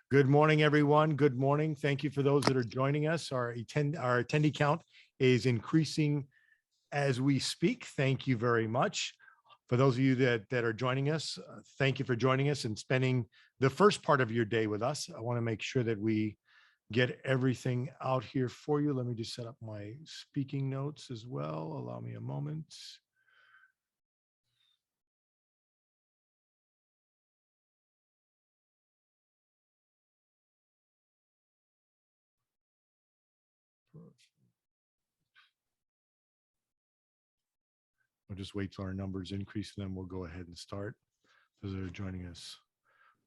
Good morning, everyone. Good morning. Thank you for those that are joining us. Our attendee count is increasing as we speak. Thank you very much. For those of you that are joining us, thank you for joining us and spending the first part of your day with us. I want to make sure that we get everything out here for you. Let me just set up my speaking notes as well. Allow me a moment. We'll just wait till our numbers increase, and then we'll go ahead and start. Those that are joining us,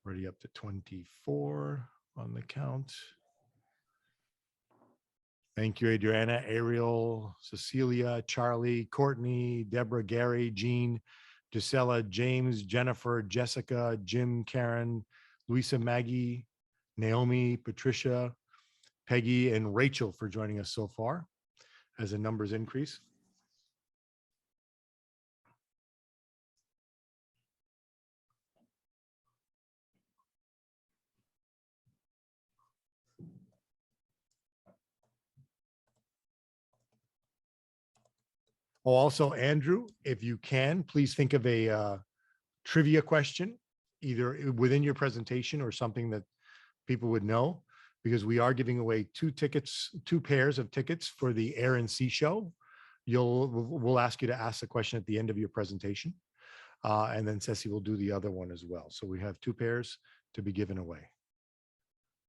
already up to 24 on the count. Thank you, Adriana, Ariel, Cecilia, Charlie, Courtney, Deborah, Gary, Jean, Gisela, James, Jennifer, Jessica, Jim, Karen, Luisa, Maggie, Naomi, Patricia, Peggy, and Rachel for joining us so far as the numbers increase. Oh, also, Andrew, if you can, please think of a trivia question, either within your presentation or something that people would know, because we are giving away two pairs of tickets for the Air and Sea Show. We'll ask you to ask the question at the end of your presentation. And then Ceci will do the other one as well. So we have two pairs to be given away.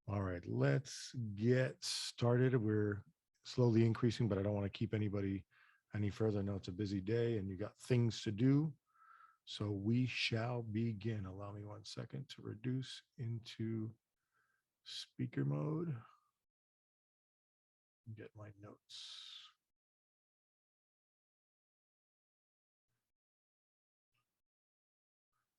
All right, let's get started. We're slowly increasing, but I don't want to keep anybody any further. I know it's a busy day and you got things to do. So we shall begin. Allow me 1 second to reduce into speaker mode. Get my notes.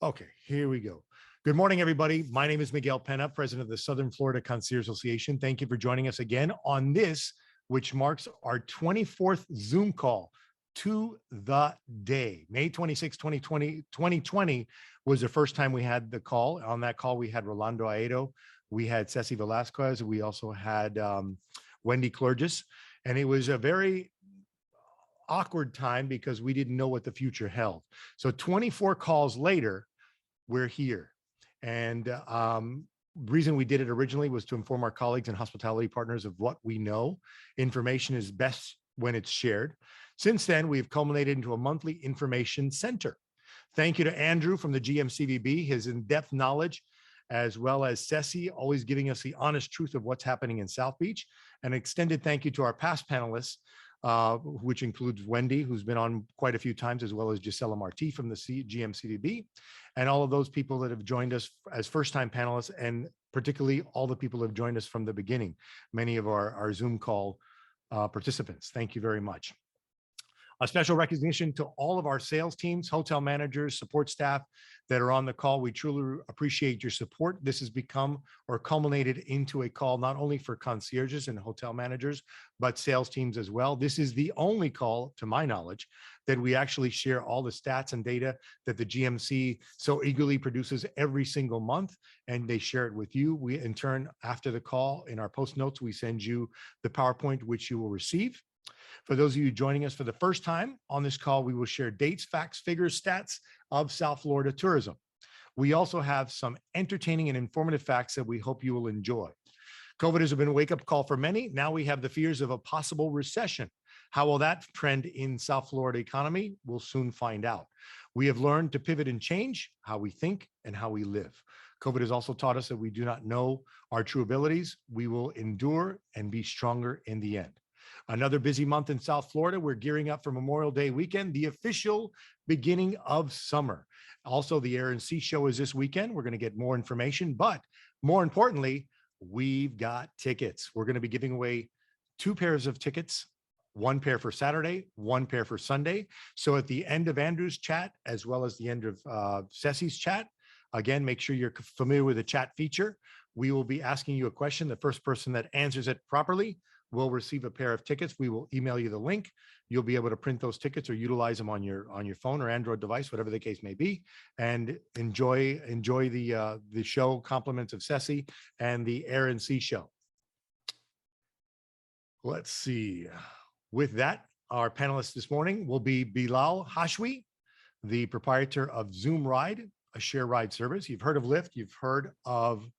Okay, here we go. Good morning, everybody. My name is Miguel Pena, president of the Southern Florida Concierge Association. Thank you for joining us again on this, which marks our 24th Zoom call to the day. May 26, 2020 was the first time we had the call. On that call, we had Rolando Aedo, we had Ceci Velasquez, we also had Wendy Clergis, and it was a very awkward time because we didn't know what the future held. So 24 calls later, we're here. And reason we did it originally was to inform our colleagues and hospitality partners of what we know. Information is best when it's shared. Since then, we've culminated into a monthly information center. Thank you to Andrew from the GMCVB, his in-depth knowledge, as well as Ceci, always giving us the honest truth of what's happening in South Beach. An extended thank you to our past panelists, which includes Wendy, who's been on quite a few times, as well as Gisela Marti from the GMCVB, and all of those people that have joined us as first-time panelists, and particularly all the people who have joined us from the beginning, many of our Zoom call participants. Thank you very much. A special recognition to all of our sales teams, hotel managers, support staff that are on the call. We truly appreciate your support. This has become or culminated into a call not only for concierges and hotel managers, but sales teams as well. This is the only call, to my knowledge, that we actually share all the stats and data that the GMC so eagerly produces every single month, and they share it with you. We, in turn, after the call, in our post notes, we send you the PowerPoint, which you will receive. For those of you joining us for the first time on this call, we will share dates, facts, figures, stats of South Florida tourism. We also have some entertaining and informative facts that we hope you will enjoy. COVID has been a wake-up call for many. Now we have the fears of a possible recession. How will that trend in South Florida economy? We'll soon find out. We have learned to pivot and change how we think and how we live. COVID has also taught us that we do not know our true abilities. We will endure and be stronger in the end. Another busy month in South Florida. We're gearing up for Memorial Day weekend, the official beginning of summer. Also, the Air and Sea Show is this weekend. We're going to get more information, but more importantly, we've got tickets. We're going to be giving away 2 pairs of tickets, 1 pair for Saturday, 1 pair for Sunday. So at the end of Andrew's chat, as well as the end of Ceci's chat, again, make sure you're familiar with the chat feature. We will be asking you a question. The first person that answers it properly will receive a pair of tickets. We will email you the link. You'll be able to print those tickets or utilize them on your phone or Android device, whatever the case may be, and enjoy the show, Compliments of Ceci, and the Air and Sea show. Let's see. With that, our panelists this morning will be Bilal Hashwi, the proprietor of Zoom Ride, a share ride service. You've heard of Lyft. You've heard of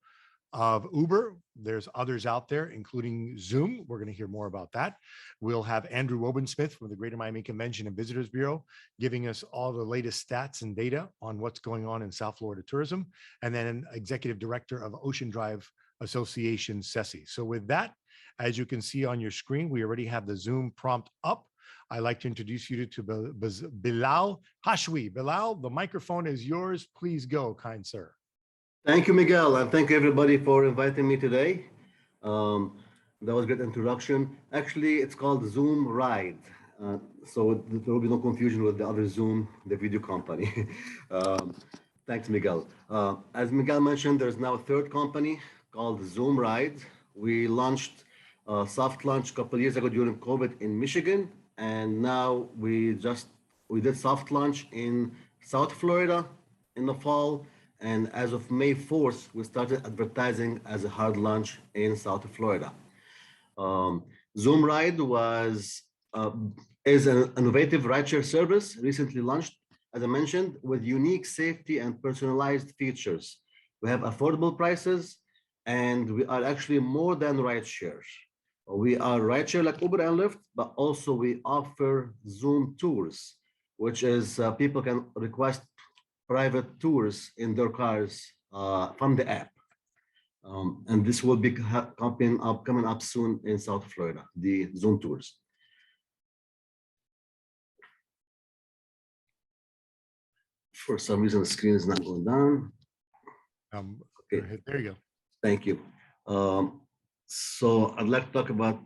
Uber. There's others out there, including Zoom. We're going to hear more about that. We'll have Andrew Wobensmith from the Greater Miami Convention and Visitors Bureau giving us all the latest stats and data on what's going on in South Florida tourism, and then Executive Director of Ocean Drive Association, Ceci. So with that, as you can see on your screen, we already have the Zoom prompt up. I'd like to introduce you to Bilal Hashwi. Bilal, the microphone is yours. Please go, kind sir. Thank you, Miguel, and thank you everybody for inviting me today. That was a good introduction. Actually, it's called Zoom Ride. So there will be no confusion with the other Zoom, the video company. Thanks, Miguel. As Miguel mentioned, there's now a third company called Zoom Ride. We launched a soft launch a couple of years ago during COVID in Michigan, and now we did soft launch in South Florida in the fall. And as of May 4th, we started advertising as a hard launch in South Florida. Zoom Ride is an innovative rideshare service recently launched, as I mentioned, with unique safety and personalized features. We have affordable prices, and we are actually more than rideshare. We are rideshare like Uber and Lyft, but also we offer Zoom tours, which is people can request private tours in their cars from the app. And this will be coming up soon in South Florida, the Zoom tours. For some reason, the screen is not going down. Okay, there you go. Thank you. So I'd like to talk about,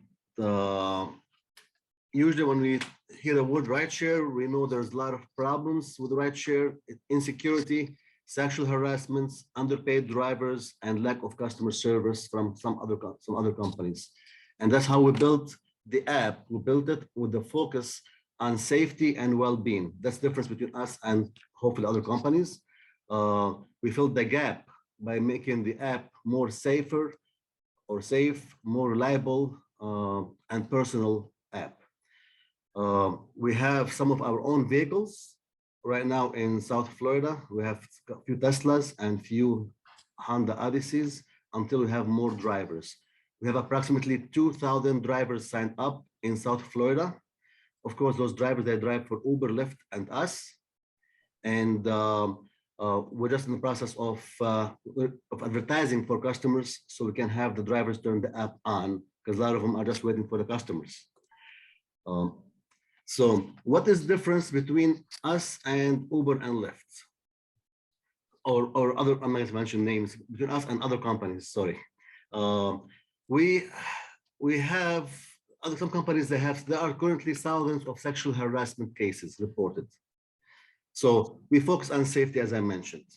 usually when we hear the word rideshare, we know there's a lot of problems with rideshare: insecurity, sexual harassments, underpaid drivers, and lack of customer service from some other companies. And that's how we built the app. We built it with the focus on safety and well-being. That's the difference between us and hopefully other companies. We filled the gap by making the app more safe, more reliable, and personal app. We have some of our own vehicles right now in South Florida. We have a few Teslas and few Honda Odysseys until we have more drivers. We have approximately 2,000 drivers signed up in South Florida. Of course, those drivers, they drive for Uber, Lyft, and us. And we're just in the process of advertising for customers so we can have the drivers turn the app on, because a lot of them are just waiting for the customers. So what is the difference between us and Uber and Lyft? Or other, I'm not going to mention names, between us and other companies, sorry. We have some companies, there are currently thousands of sexual harassment cases reported. So we focus on safety, as I mentioned.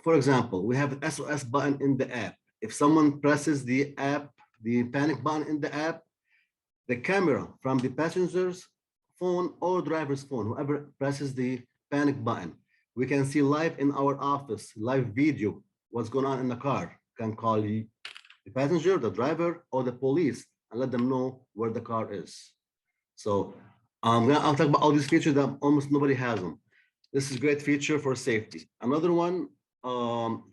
For example, we have an SOS button in the app. If someone presses the panic button in the app, the camera from the passenger's phone or driver's phone, whoever presses the panic button, we can see live in our office, live video, what's going on in the car. Can call the passenger, the driver, or the police and let them know where the car is. So I'll talk about all these features that almost nobody has them. This is a great feature for safety. Another one,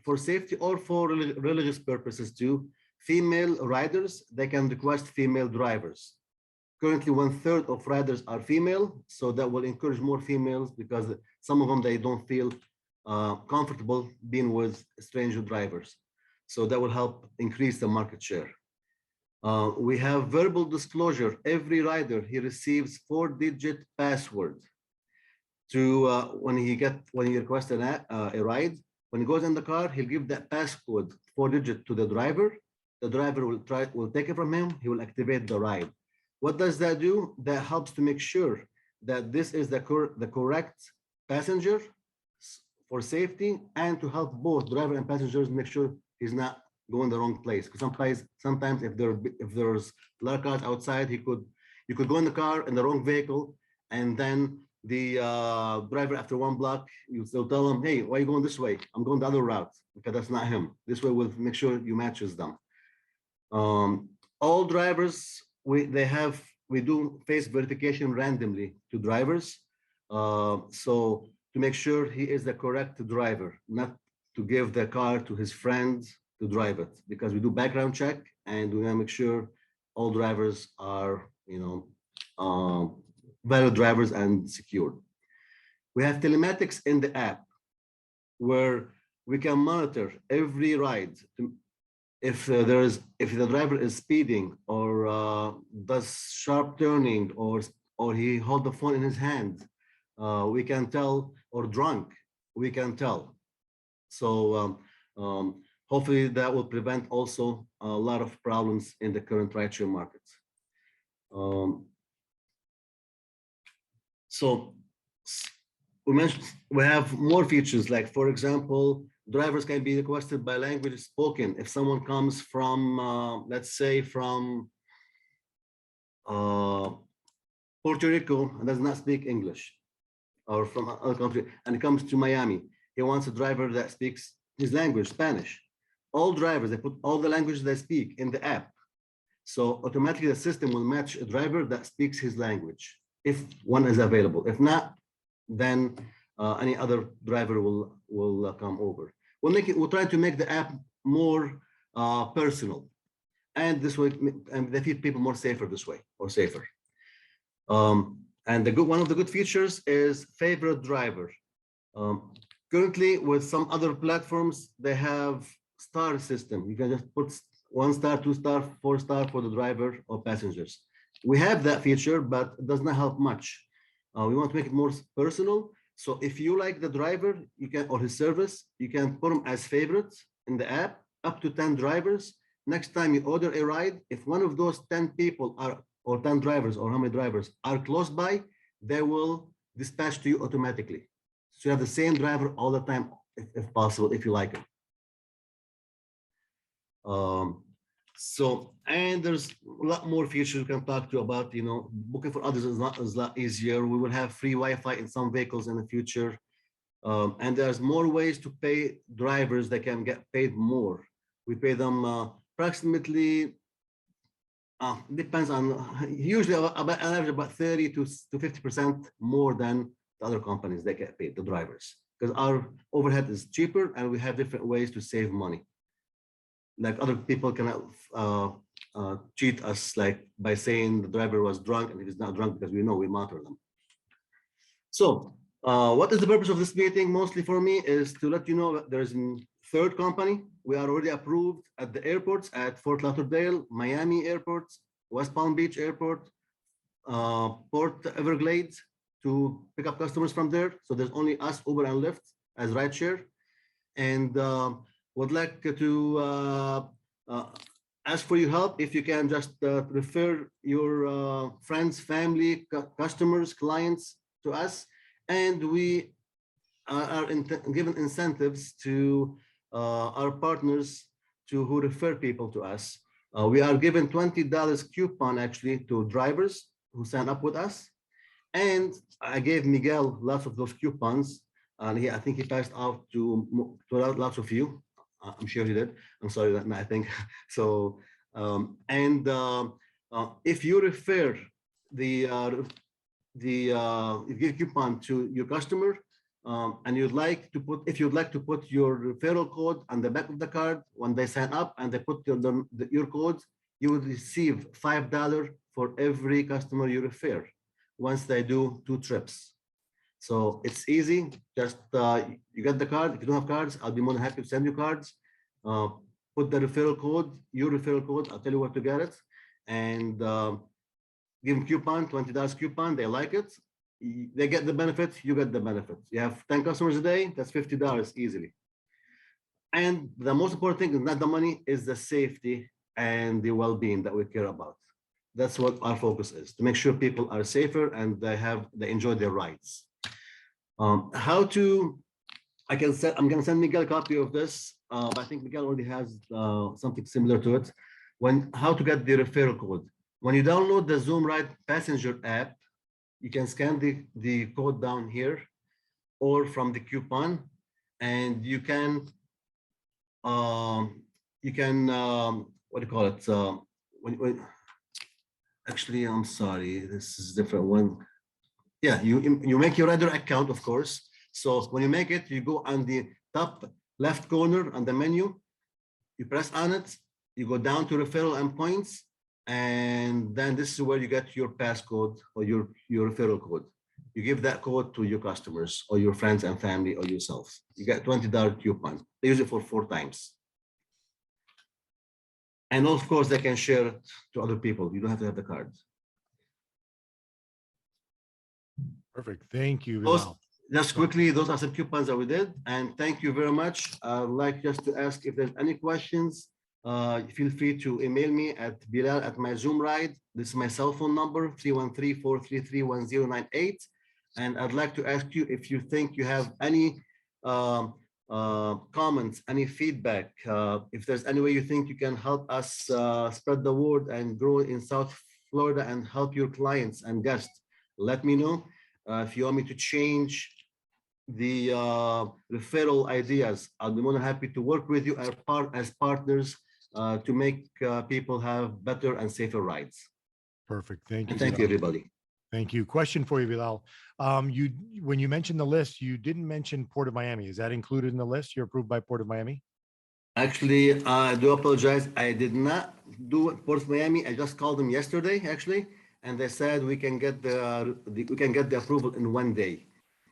for safety or for religious purposes too, female riders, they can request female drivers. Currently, 1/3 of riders are female, so that will encourage more females, because some of them, they don't feel comfortable being with stranger drivers. So that will help increase the market share. We have verbal disclosure. Every rider, he receives 4-digit password to when he requests a ride. When he goes in the car, he'll give that passcode 4-digit to the driver. The driver will take it from him. He will activate the ride. What does that do? That helps to make sure that this is the correct passenger for safety, and to help both driver and passengers make sure he's not go in the wrong place. Because sometimes if there's a lot of cars outside, you could go in the car in the wrong vehicle, and then the driver after one block, you still tell them, hey, why are you going this way? I'm going the other route, because that's not him. This way we'll make sure you matches them. All drivers, we do face verification randomly to drivers. So to make sure he is the correct driver, not to give the car to his friend to drive it, because we do background check and we want to make sure all drivers are, valid drivers and secured. We have telematics in the app where we can monitor every ride. If the driver is speeding or does sharp turning or he hold the phone in his hand, we can tell, or drunk, we can tell. So hopefully that will prevent also a lot of problems in the current rideshare market. So we have more features, like, for example, drivers can be requested by language spoken. If someone comes from, let's say, from Puerto Rico and does not speak English, or from another country, and he comes to Miami, he wants a driver that speaks his language, Spanish. All drivers, they put all the languages they speak in the app. So automatically the system will match a driver that speaks his language, if one is available. If not, then any other driver will come over. We're trying to make the app more personal, and this way, and they feel people more safer this way, or safer. And one of the good features is favorite driver. Currently, with some other platforms, they have star system. You can just put 1 star, 2 star, 4 star for the driver or passengers. We have that feature, but it does not help much. We want to make it more personal. So if you like the driver, you can, or his service, you can put them as favorites in the app, up to 10 drivers. Next time you order a ride, if one of those 10 people are, or 10 drivers, or how many drivers are close by, they will dispatch to you automatically. So you have the same driver all the time, if possible, if you like it. And there's a lot more features we can talk to you about. Booking for others is a lot easier. We will have free Wi-Fi in some vehicles in the future. And there's more ways to pay drivers that can get paid more. We pay them approximately, depends on, usually about an average about 30 to 50% more than the other companies that get paid, the drivers, because our overhead is cheaper and we have different ways to save money. Like, other people cannot cheat us, like by saying the driver was drunk, and if he's not drunk, because we know we monitor them. So what is the purpose of this meeting? Mostly for me is to let you know that there's a third company. We are already approved at the airports at Fort Lauderdale, Miami airports, West Palm Beach airport, Port Everglades, to pick up customers from there. So there's only us, Uber and Lyft as rideshare. And would like to ask for your help. If you can just refer your friends, family, customers, clients to us. And we are given incentives to our partners who refer people to us. We are given $20 coupon actually to drivers who sign up with us. And I gave Miguel lots of those coupons, and I think he passed out to lots of you. I'm sure he did. I'm sorry, I think so. If you refer you give coupon to your customer, and if you'd like to put your referral code on the back of the card when they sign up and they put your code, you will receive $5 for every customer you refer once they do 2 trips. So it's easy. Just you get the card. If you don't have cards, I'll be more than happy to send you cards. Put the referral code, your referral code. I'll tell you where to get it, and give them coupon, $20 coupon. They like it. They get the benefit. You get the benefit. You have 10 customers a day. That's $50 easily. And the most important thing is not the money, is the safety and the well-being that we care about. That's what our focus is, to make sure people are safer and they enjoy their rides. I'm going to send Miguel a copy of this. but I think Miguel already has something similar to it. How to get the referral code. When you download the Zoom Ride Passenger app, you can scan the code down here or from the coupon, and you can what do you call it? Actually, I'm sorry, this is a different one. Yeah, you make your other account, of course. So when you make it, you go on the top left corner on the menu, you press on it, you go down to referral and points, and then this is where you get your passcode or your referral code. You give that code to your customers or your friends and family or yourself. You get $20 coupon. They use it for 4 times. And of course, they can share it to other people. You don't have to have the card. Perfect. Thank you, Those, Bilal. just quickly, those are some coupons that we did. And thank you very much. I'd like just to ask if there's any questions, feel free to email me at Bilal at my Zoom ride. This is my cell phone number, 313-433-1098. And I'd like to ask you if you think you have any comments, any feedback, if there's any way you think you can help us spread the word and grow in South Florida and help your clients and guests, let me know. If you want me to change the referral ideas, I'll be more than happy to work with you as partners to make people have better and safer rides. Perfect. Thank you. And thank you, everybody. Thank you. Question for you, Bilal. When you mentioned the list, you didn't mention Port of Miami. Is that included in the list? You're approved by Port of Miami? Actually, I do apologize. I did not do Port of Miami. I just called them yesterday, actually, and they said we can get the approval in 1 day.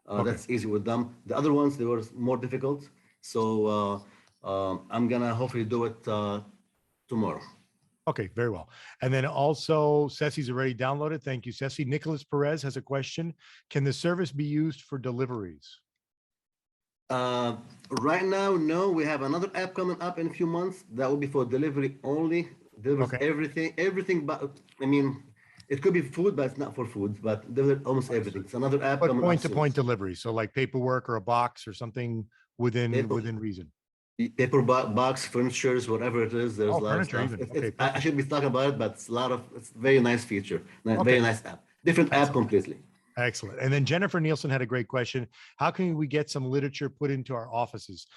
Okay. That's easy with them. The other ones, they were more difficult. So I'm gonna hopefully do it tomorrow. Okay, very well. And then also, Ceci's already downloaded. Thank you, Ceci. Nicholas Perez has a question. Can the service be used for deliveries? Right now, no. We have another app coming up in a few months that will be for delivery only. Delivers everything. But I mean, it could be food, but it's not for food. But delivers almost everything. It's another app coming up. Point-to-point delivery, so like paperwork or a box or something within reason. Paper box, furnitures, whatever it is. There's a lot of stuff. I should be talking about it, but it's it's very nice feature. Very nice app. Different app completely. Excellent. And then Jennifer Nielsen had a great question. How can we get some literature put into our offices?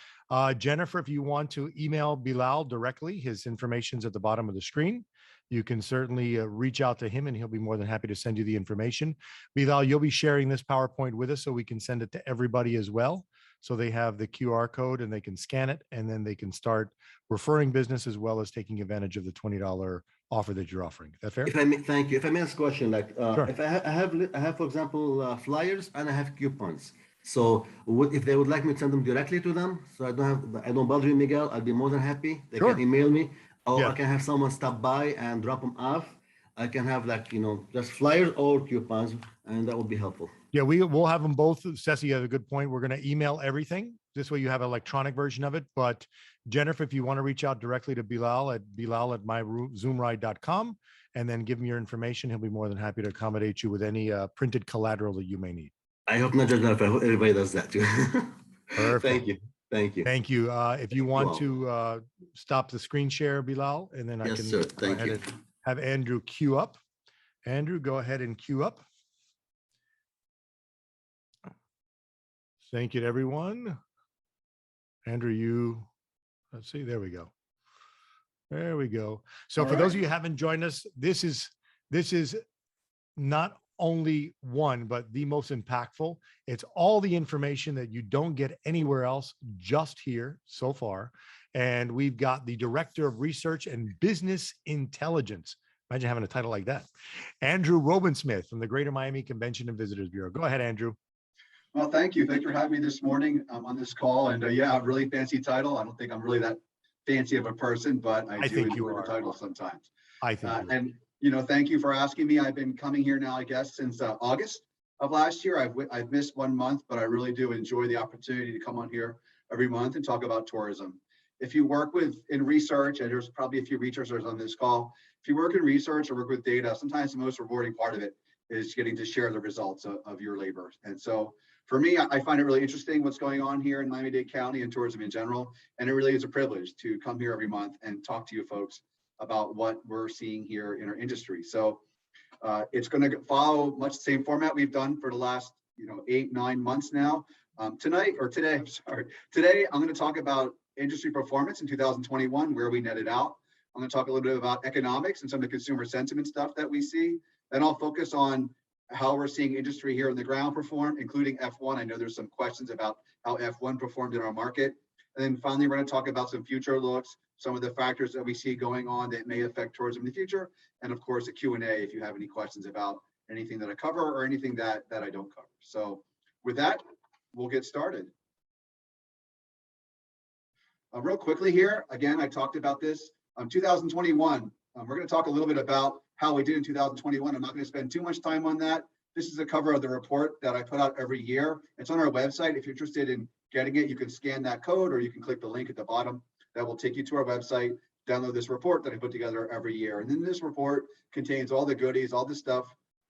Jennifer, if you want to email Bilal directly, his information's at the bottom of the screen. You can certainly reach out to him and he'll be more than happy to send you the information. Bilal, you'll be sharing this PowerPoint with us so we can send it to everybody as well. So they have the QR code and they can scan it and then they can start referring business as well as taking advantage of the $20 offer that you're offering. Is that fair? Thank you. If I may ask a question, like sure. If I have, for example, flyers and I have coupons. So if they would like me to send them directly to them, so I don't bother you, Miguel, I'll be more than happy. They can email me, or I can have someone stop by and drop them off. I can have just flyers or coupons, and that would be helpful. Yeah, we'll have them both. Ceci has a good point. We're going to email everything. This way you have an electronic version of it. But Jennifer, if you want to reach out directly to Bilal at myzoomride.com and then give him your information, he'll be more than happy to accommodate you with any printed collateral that you may need. I hope not just Jennifer. I hope everybody does that too. Perfect. Thank you. Thank you. Thank you. If you want to stop the screen share, Bilal, and then I can have Andrew queue up. Andrew, go ahead and queue up. Thank you to everyone. Andrew, let's see, there we go. There we go. So for those of you who haven't joined us, this is not only one, but the most impactful. It's all the information that you don't get anywhere else, just here so far. And we've got the Director of Research and Business Intelligence. Imagine having a title like that. Andrew Robinsmith from the Greater Miami Convention and Visitors Bureau. Go ahead, Andrew. Well, thank you. Thanks for having me this morning on this call. And yeah, a really fancy title. I don't think I'm really that fancy of a person, but I do enjoy the title sometimes. I think and thank you for asking me. I've been coming here now, I guess, since August of last year. I've missed 1 month, but I really do enjoy the opportunity to come on here every month and talk about tourism. If you work in research, and there's probably a few researchers on this call, if you work in research or work with data, sometimes the most rewarding part of it is getting to share the results of your labor. And so For me, I find it really interesting what's going on here in Miami-Dade County and tourism in general. And it really is a privilege to come here every month and talk to you folks about what we're seeing here in our industry. So it's going to follow much the same format we've done for the last 8-9 months now. Today, I'm going to talk about industry performance in 2021, where we netted out. I'm going to talk a little bit about economics and some of the consumer sentiment stuff that we see. Then I'll focus on how we're seeing industry here on the ground perform, including F1. I know there's some questions about how F1 performed in our market. And then finally, we're going to talk about some future looks, some of the factors that we see going on that may affect tourism in the future. And of course, a Q&A if you have any questions about anything that I cover or anything that I don't cover. So with that, we'll get started. Real quickly here, again, I talked about this. 2021, we're going to talk a little bit about how we did in 2021. I'm not going to spend too much time on that. This is a cover of the report that I put out every year. It's on our website. If you're interested in getting it, you can scan that code or you can click the link at the bottom that will take you to our website, download this report that I put together every year. And then this report contains all the goodies, all the stuff,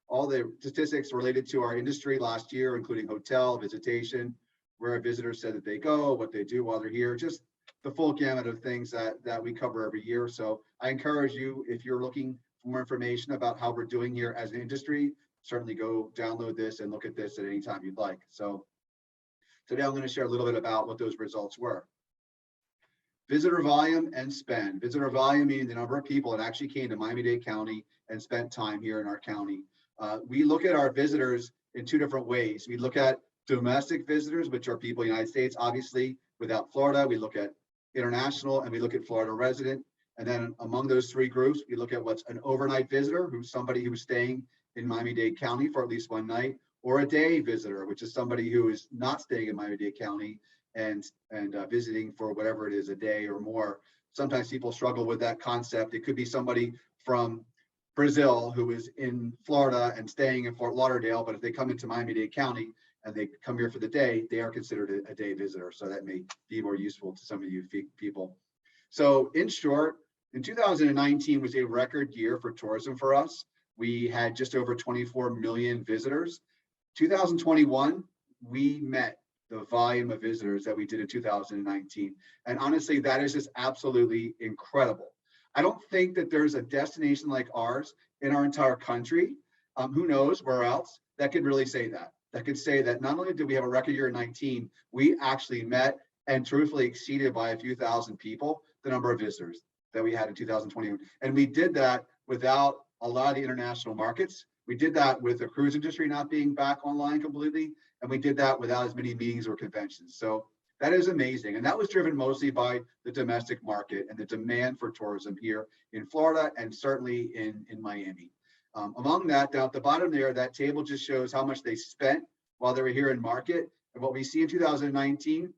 all the statistics related to our industry last year, including hotel, visitation, where our visitors said that they go, what they do while they're here, just the full gamut of things that we cover every year. So I encourage you, if you're looking for more information about how we're doing here as an industry, certainly go download this and look at this at any time you'd like. So today I'm going to share a little bit about what those results were. Visitor volume and spend. Visitor volume meaning the number of people that actually came to Miami-Dade County and spent time here in our county. We look at our visitors in two different ways. We look at domestic visitors, which are people in the United States, obviously, without Florida. We look at international, and we look at Florida resident. And then among those three groups, we look at what's an overnight visitor, who's somebody who's staying in Miami-Dade County for at least one night, or a day visitor, which is somebody who is not staying in Miami-Dade County and visiting for whatever it is, a day or more. Sometimes people struggle with that concept. It could be somebody from Brazil who is in Florida and staying in Fort Lauderdale, but if they come into Miami-Dade County and they come here for the day, they are considered a day visitor. So that may be more useful to some of you people. So in short, in 2019 was a record year for tourism for us. We had just over 24 million visitors. 2021, we met the volume of visitors that we did in 2019. And honestly, that is just absolutely incredible. I don't think that there's a destination like ours in our entire country, who knows where else, that could really say that. That could say that not only did we have a record year in 19, we actually met and truthfully exceeded by a few thousand people the number of visitors that we had in 2021. And we did that without a lot of the international markets. We did that with the cruise industry not being back online completely. And we did that without as many meetings or conventions. So that is amazing. And that was driven mostly by the domestic market and the demand for tourism here in Florida and certainly in Miami. Among that, down at the bottom there, that table just shows how much they spent while they were here in market. And what we see in 2019,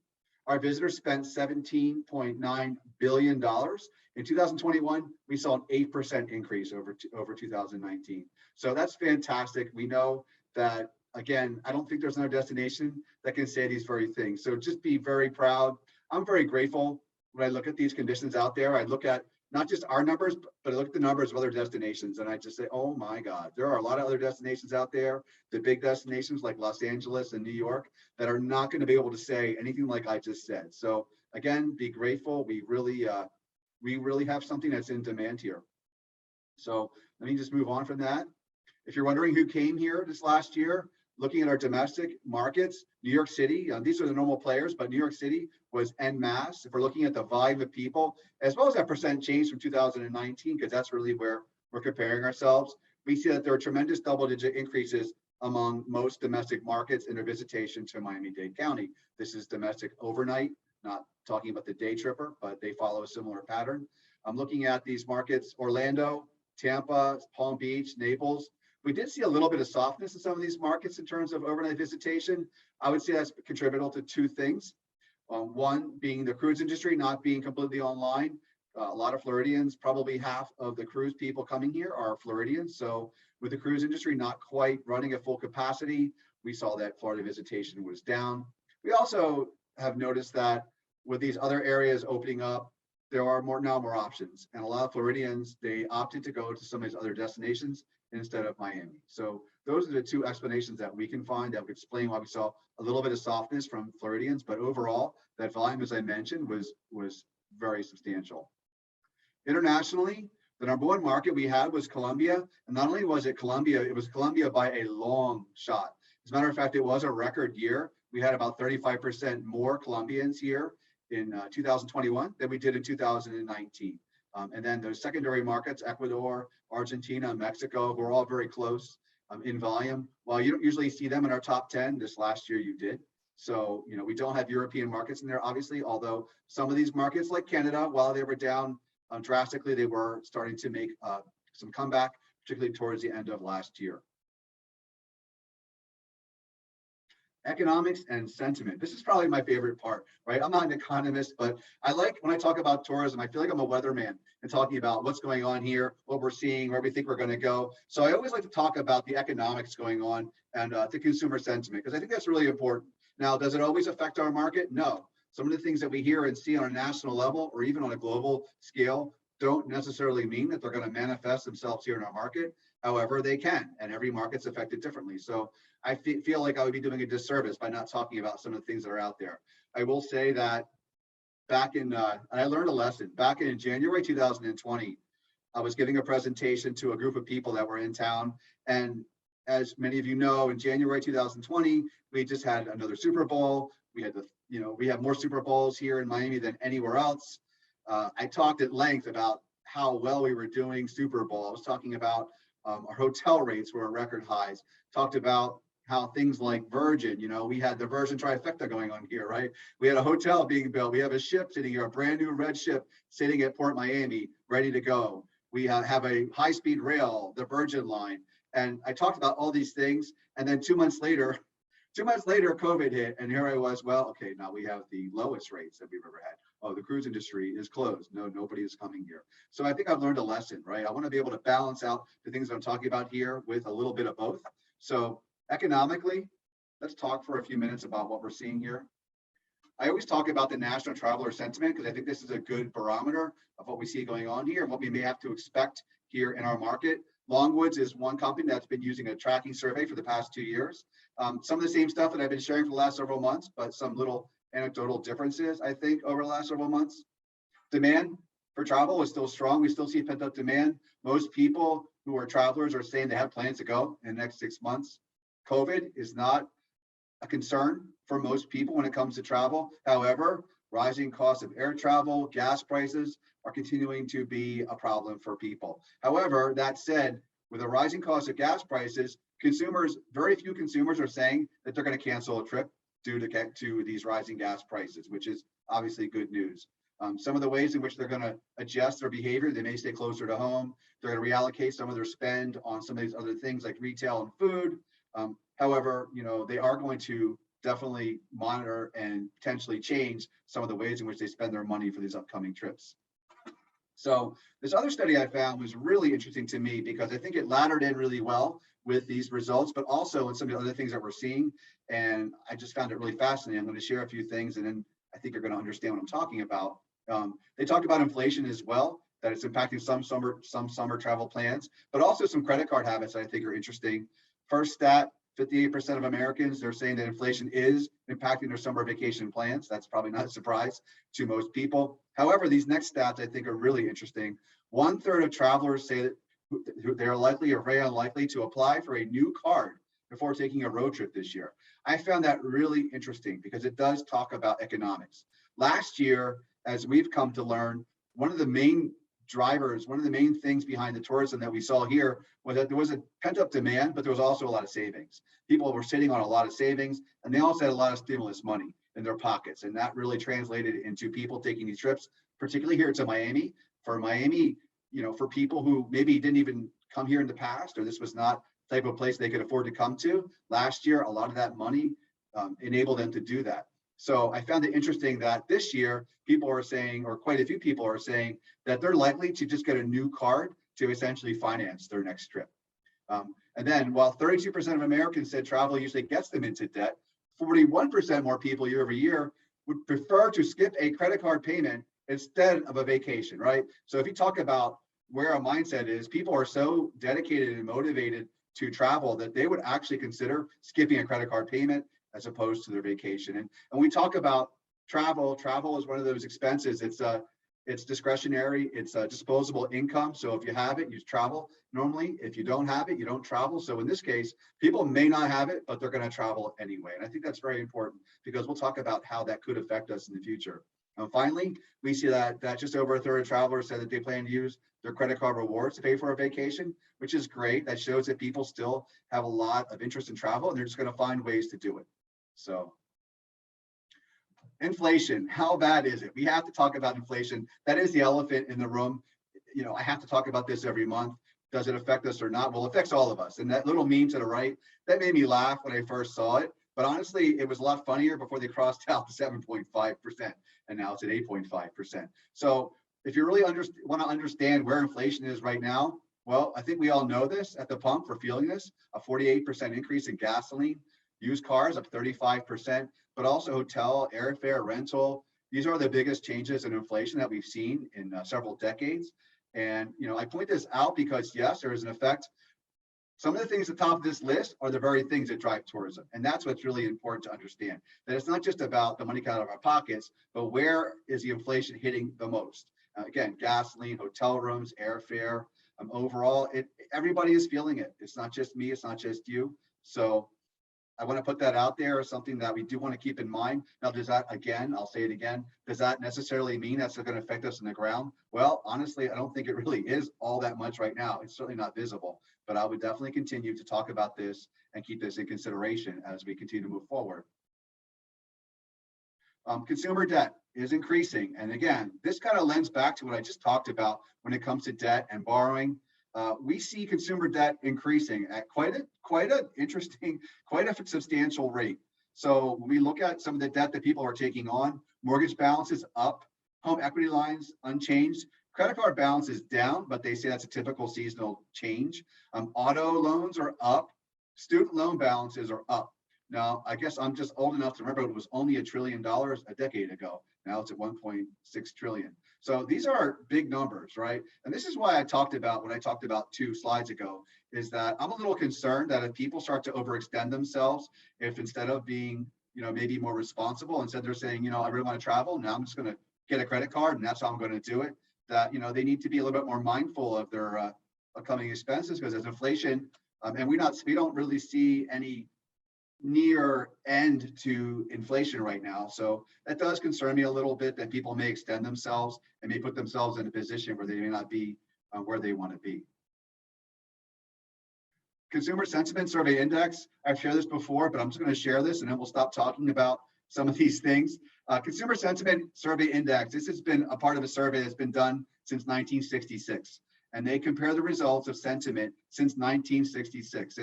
our visitors spent $17.9 billion. In 2021, we saw an 8% increase over 2019. So that's fantastic. We know that, again, I don't think there's another destination that can say these very things. So just be very proud. I'm very grateful when I look at these conditions out there. I look at not just our numbers, but I look at the numbers of other destinations. And I just say, oh my God, there are a lot of other destinations out there, the big destinations like Los Angeles and New York, that are not going to be able to say anything like I just said. So again, be grateful. We really have something that's in demand here. So let me just move on from that. If you're wondering who came here this last year, looking at our domestic markets, New York City, these are the normal players, but New York City was en masse. If we're looking at the volume of people, as well as that percent change from 2019, because that's really where we're comparing ourselves, we see that there are tremendous double-digit increases among most domestic markets in their visitation to Miami-Dade County. This is domestic overnight, not talking about the day tripper, but they follow a similar pattern. I'm looking at these markets, Orlando, Tampa, Palm Beach, Naples. We did see a little bit of softness in some of these markets in terms of overnight visitation. I would say that's contributed to two things. One being the cruise industry not being completely online. A lot of Floridians, probably half of the cruise people coming here are Floridians. So with the cruise industry not quite running at full capacity, we saw that Florida visitation was down. We also have noticed that with these other areas opening up, there are more options. And a lot of Floridians, they opted to go to some of these other destinations instead of Miami. So those are the two explanations that we can find that would explain why we saw a little bit of softness from Floridians. But overall, that volume, as I mentioned, was very substantial. Internationally, the number one market we had was Colombia. And not only was it Colombia, it was Colombia by a long shot. As a matter of fact, it was a record year. We had about 35% more Colombians here in 2021 than we did in 2019. And then those secondary markets, Ecuador, Argentina, Mexico, were all very close in volume. While you don't usually see them in our top 10, this last year you did. So, you know, we don't have European markets in there, obviously, although some of these markets like Canada, while they were down drastically, they were starting to make some comeback, particularly towards the end of last year. Economics and sentiment. This is probably my favorite part, right? I'm not an economist, but I like when I talk about tourism, I feel like I'm a weatherman and talking about what's going on here, what we're seeing, where we think we're going to go. So I always like to talk about the economics going on and the consumer sentiment, because I think that's really important. Now, does it always affect our market? No. Some of the things that we hear and see on a national level or even on a global scale don't necessarily mean that they're going to manifest themselves here in our market. However, they can, and every market's affected differently. So I feel like I would be doing a disservice by not talking about some of the things that are out there. I will say that back in, and I learned a lesson, back in January 2020, I was giving a presentation to a group of people that were in town. And as many of you know, in January 2020, we just had another Super Bowl. We had we have more Super Bowls here in Miami than anywhere else. I talked at length about how well we were doing Super Bowl. I was talking about our hotel rates were at record highs. Talked about how things like Virgin, we had the Virgin trifecta going on here, right? We had a hotel being built. We have a ship sitting here, a brand new red ship sitting at Port Miami, ready to go. We have a high-speed rail, the Virgin line. And I talked about all these things. And then 2 months later, COVID hit. And here I was, well, okay, now we have the lowest rates that we've ever had. Oh, the cruise industry is closed. No, nobody is coming here. So I think I've learned a lesson, right? I want to be able to balance out the things I'm talking about here with a little bit of both. So economically, let's talk for a few minutes about what we're seeing here. I always talk about the national traveler sentiment because I think this is a good barometer of what we see going on here and what we may have to expect here in our market. Longwoods is one company that's been using a tracking survey for the past 2 years. Some of the same stuff that I've been sharing for the last several months, but some little anecdotal differences, I think, over the last several months. Demand for travel is still strong. We still see pent-up demand. Most people who are travelers are saying they have plans to go in the next 6 months. COVID is not a concern for most people when it comes to travel. However, rising costs of air travel, gas prices are continuing to be a problem for people. However, that said, with the rising cost of gas prices, very few consumers are saying that they're going to cancel a trip due to these rising gas prices, which is obviously good news. Some of the ways in which they're going to adjust their behavior, they may stay closer to home. They're going to reallocate some of their spend on some of these other things like retail and food. However, they are going to definitely monitor and potentially change some of the ways in which they spend their money for these upcoming trips. So this other study I found was really interesting to me because I think it laddered in really well with these results, but also in some of the other things that we're seeing. And I just found it really fascinating. I'm going to share a few things and then I think you're going to understand what I'm talking about. They talked about inflation as well, that it's impacting some summer travel plans, but also some credit card habits that I think are interesting. First stat, 58% of Americans, they're saying that inflation is impacting their summer vacation plans. That's probably not a surprise to most people. However, these next stats I think are really interesting. 1/3 of travelers say that they're likely or very unlikely to apply for a new card before taking a road trip this year. I found that really interesting because it does talk about economics. Last year, as we've come to learn, one of the main drivers, one of the main things behind the tourism that we saw here was that there was a pent-up demand, but there was also a lot of savings. People were sitting on a lot of savings, and they also had a lot of stimulus money in their pockets, and that really translated into people taking these trips, particularly here to Miami. For Miami, for people who maybe didn't even come here in the past, or this was not the type of place they could afford to come to, last year, a lot of that money enabled them to do that. So I found it interesting that this year, people are saying, or quite a few people are saying, that they're likely to just get a new card to essentially finance their next trip. And then while 32% of Americans said travel usually gets them into debt, 41% more people year over year would prefer to skip a credit card payment instead of a vacation, right? So if you talk about where our mindset is, people are so dedicated and motivated to travel that they would actually consider skipping a credit card payment as opposed to their vacation. And we talk about travel is one of those expenses. It's discretionary, it's a disposable income. So if you have it, you travel normally. If you don't have it, you don't travel. So in this case, people may not have it, but they're going to travel anyway. And I think that's very important because we'll talk about how that could affect us in the future. And finally, we see that just over a third of travelers said that they plan to use their credit card rewards to pay for a vacation, which is great. That shows that people still have a lot of interest in travel and they're just going to find ways to do it. So inflation, how bad is it? We have to talk about inflation. That is the elephant in the room. You know, I have to talk about this every month. Does it affect us or not? Well, it affects all of us. And that little meme to the right, that made me laugh when I first saw it. But honestly, it was a lot funnier before they crossed out the 7.5%. And now it's at 8.5%. So if you really want to understand where inflation is right now, well, I think we all know this at the pump. We're feeling this, a 48% increase in gasoline, used cars up 35%, but also hotel, airfare, rental. These are the biggest changes in inflation that we've seen in several decades. And, you know, I point this out because yes, there is an effect. Some of the things at the top of this list are the very things that drive tourism. And that's what's really important to understand, that it's not just about the money coming out of our pockets, but where is the inflation hitting the most? Again, gasoline, hotel rooms, airfare, overall, everybody is feeling it. It's not just me, it's not just you. So I want to put that out there as something that we do want to keep in mind. Now, does that, again, I'll say it again, does that necessarily mean that's going to affect us in the ground? Well, honestly, I don't think it really is all that much right now. It's certainly not visible, but I would definitely continue to talk about this and keep this in consideration as we continue to move forward. Consumer debt is increasing. And again, this kind of lends back to what I just talked about when it comes to debt and borrowing. We see consumer debt increasing at quite a substantial rate. So when we look at some of the debt that people are taking on, mortgage balances up, home equity lines unchanged, credit card balance is down, but they say that's a typical seasonal change. Auto loans are up, student loan balances are up. Now, I guess I'm just old enough to remember it was only $1 trillion a decade ago. Now it's at 1.6 trillion. So these are big numbers, right? And this is why I talked about, when I talked about 2 slides ago, is that I'm a little concerned that if people start to overextend themselves, if instead of being, you know, maybe more responsible, instead they're saying, you know, I really want to travel, now I'm just going to get a credit card and that's how I'm going to do it, that, you know, they need to be a little bit more mindful of their upcoming expenses, because as inflation, and we don't really see any near end to inflation right now. So that does concern me a little bit, that people may extend themselves and may put themselves in a position where they may not be where they want to be. Consumer Sentiment Survey Index. I've shared this before, but I'm just going to share this and then we'll stop talking about some of these things. Consumer Sentiment Survey Index. This has been a part of a survey that's been done since 1966. And they compare the results of sentiment since 1966.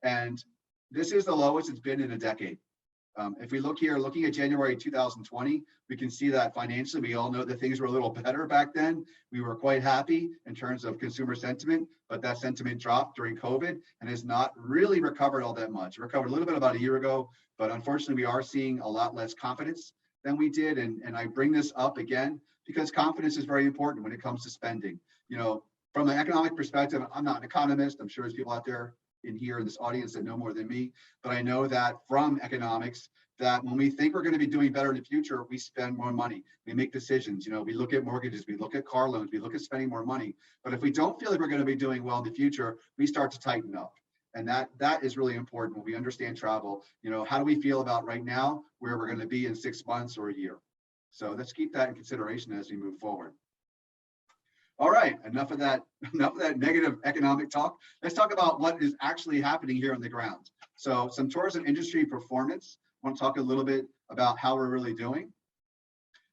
And this is the lowest it's been in a decade. If we look here, looking at January 2020, we can see that financially, we all know that things were a little better back then. We were quite happy in terms of consumer sentiment, but that sentiment dropped during COVID and has not really recovered all that much. It recovered a little bit about a year ago, but unfortunately, we are seeing a lot less confidence than we did. And I bring this up again because confidence is very important when it comes to spending. You know, from an economic perspective, I'm not an economist. I'm sure there's people out there in here in this audience that know more than me, but I know that from economics, that when we think we're going to be doing better in the future, we spend more money. We make decisions. You know, we look at mortgages, we look at car loans, we look at spending more money. But if we don't feel like we're going to be doing well in the future, we start to tighten up. And that is really important when we understand travel. You know, how do we feel about right now, where we're going to be in 6 months or a year? So let's keep that in consideration as we move forward. All right, enough of that negative economic talk. Let's talk about what is actually happening here on the ground. So some tourism industry performance. I want to talk a little bit about how we're really doing.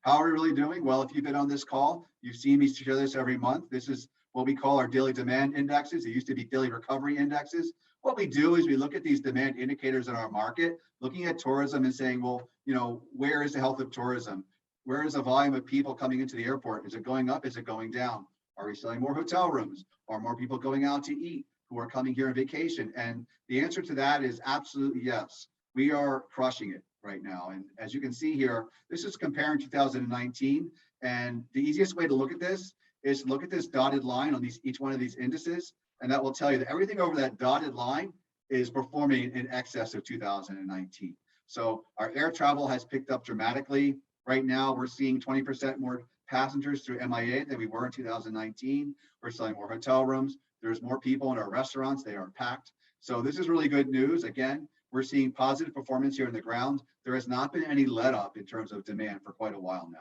How are we really doing? Well, if you've been on this call, you've seen me share this every month. This is what we call our daily demand indexes. It used to be daily recovery indexes. What we do is we look at these demand indicators in our market, looking at tourism and saying, well, you know, where is the health of tourism? Where is the volume of people coming into the airport? Is it going up? Is it going down? Are we selling more hotel rooms? Are more people going out to eat who are coming here on vacation? And the answer to that is absolutely yes. We are crushing it right now. And as you can see here, this is comparing 2019 And the easiest way to look at this is look at this dotted line on each one of these indices, and that will tell you that everything over that dotted line is performing in excess of 2019. So our air travel has picked up dramatically. Right now, we're seeing 20% more passengers through MIA than we were in 2019. We're selling more hotel rooms. There's more people in our restaurants. They are packed. So this is really good news. Again, we're seeing positive performance here on the ground. There has not been any let up in terms of demand for quite a while now.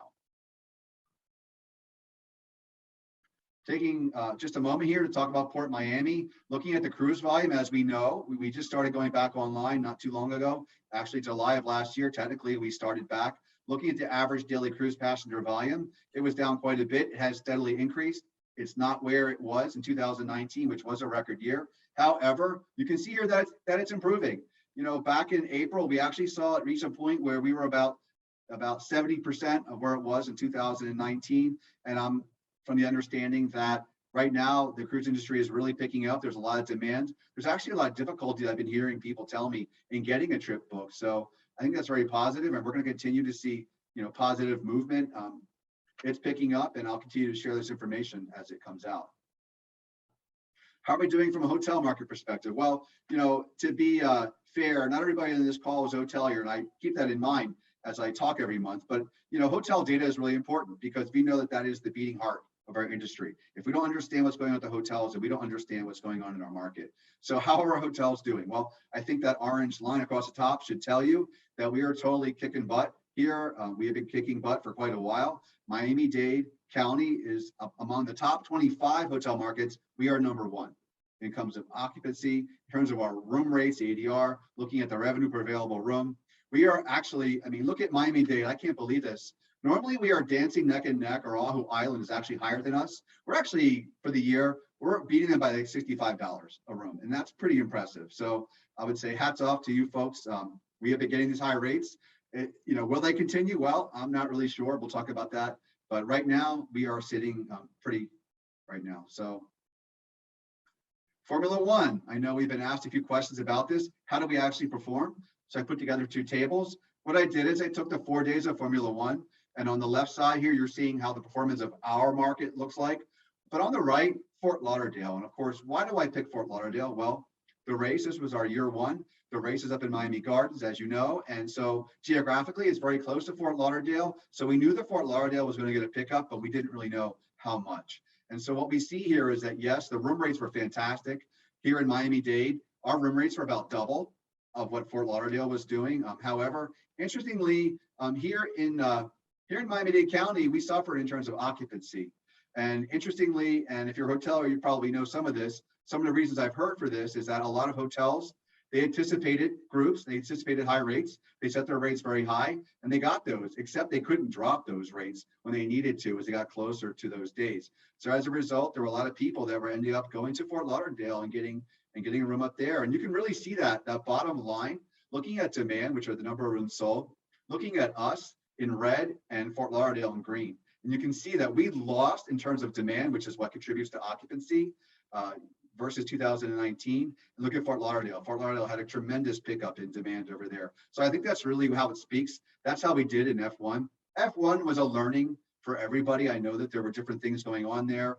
Taking just a moment here to talk about Port Miami. Looking at the cruise volume, as we know, we just started going back online not too long ago. Actually, July of last year, technically, we started back. Looking at the average daily cruise passenger volume, it was down quite a bit. It has steadily increased. It's not where it was in 2019, which was a record year. However, you can see here that it's improving. You know, back in April, we actually saw it reach a point where we were about 70% of where it was in 2019. And I'm from the understanding that right now the cruise industry is really picking up. There's a lot of demand. There's actually a lot of difficulty I've been hearing people tell me in getting a trip booked. So I think that's very positive, and we're going to continue to see, you know, positive movement. It's picking up, and I'll continue to share this information as it comes out. How are we doing from a hotel market perspective? Well, you know, to be fair, not everybody in this call is hotelier, and I keep that in mind as I talk every month. But, you know, hotel data is really important because we know that that is the beating heart of our industry. If we don't understand what's going on at the hotels, then we don't understand what's going on in our market. So how are our hotels doing? Well, I think that orange line across the top should tell you that we are totally kicking butt here. We have been kicking butt for quite a while. Miami-Dade County is among the top 25 hotel markets. We are number one in terms of occupancy, in terms of our room rates, ADR, looking at the revenue per available room. We are actually, I mean, look at Miami-Dade. I can't believe this. Normally we are dancing neck and neck, or Oahu Island is actually higher than us. We're actually, for the year, we're beating them by like $65 a room, and that's pretty impressive. So I would say hats off to you folks. We have been getting these high rates. You know, will they continue? Well, I'm not really sure. We'll talk about that. But right now we are sitting pretty right now. So Formula One, I know we've been asked a few questions about this. How do we actually perform? So I put together two tables. What I did is I took the 4 days of Formula One, and on the left side here, you're seeing how the performance of our market looks like. But on the right, Fort Lauderdale. And of course, why do I pick Fort Lauderdale? Well, the race, this was our year one. The race is up in Miami Gardens, as you know. And so geographically, it's very close to Fort Lauderdale. So we knew that Fort Lauderdale was going to get a pickup, but we didn't really know how much. And so what we see here is that, yes, the room rates were fantastic. Here in Miami-Dade, our room rates were about double of what Fort Lauderdale was doing. However, interestingly, here in Miami-Dade County, we suffered in terms of occupancy. And interestingly, and if you're a hotelier, you probably know some of this. Some of the reasons I've heard for this is that a lot of hotels, they anticipated groups, they anticipated high rates, they set their rates very high, and they got those, except they couldn't drop those rates when they needed to as they got closer to those days. So as a result, there were a lot of people that were ending up going to Fort Lauderdale and getting a room up there. And you can really see that bottom line, looking at demand, which are the number of rooms sold, looking at us in red and Fort Lauderdale in green. And you can see that we lost in terms of demand, which is what contributes to occupancy versus 2019. And look at Fort Lauderdale. Fort Lauderdale had a tremendous pickup in demand over there. So I think that's really how it speaks. That's how we did in F1. F1 was a learning for everybody. I know that there were different things going on there.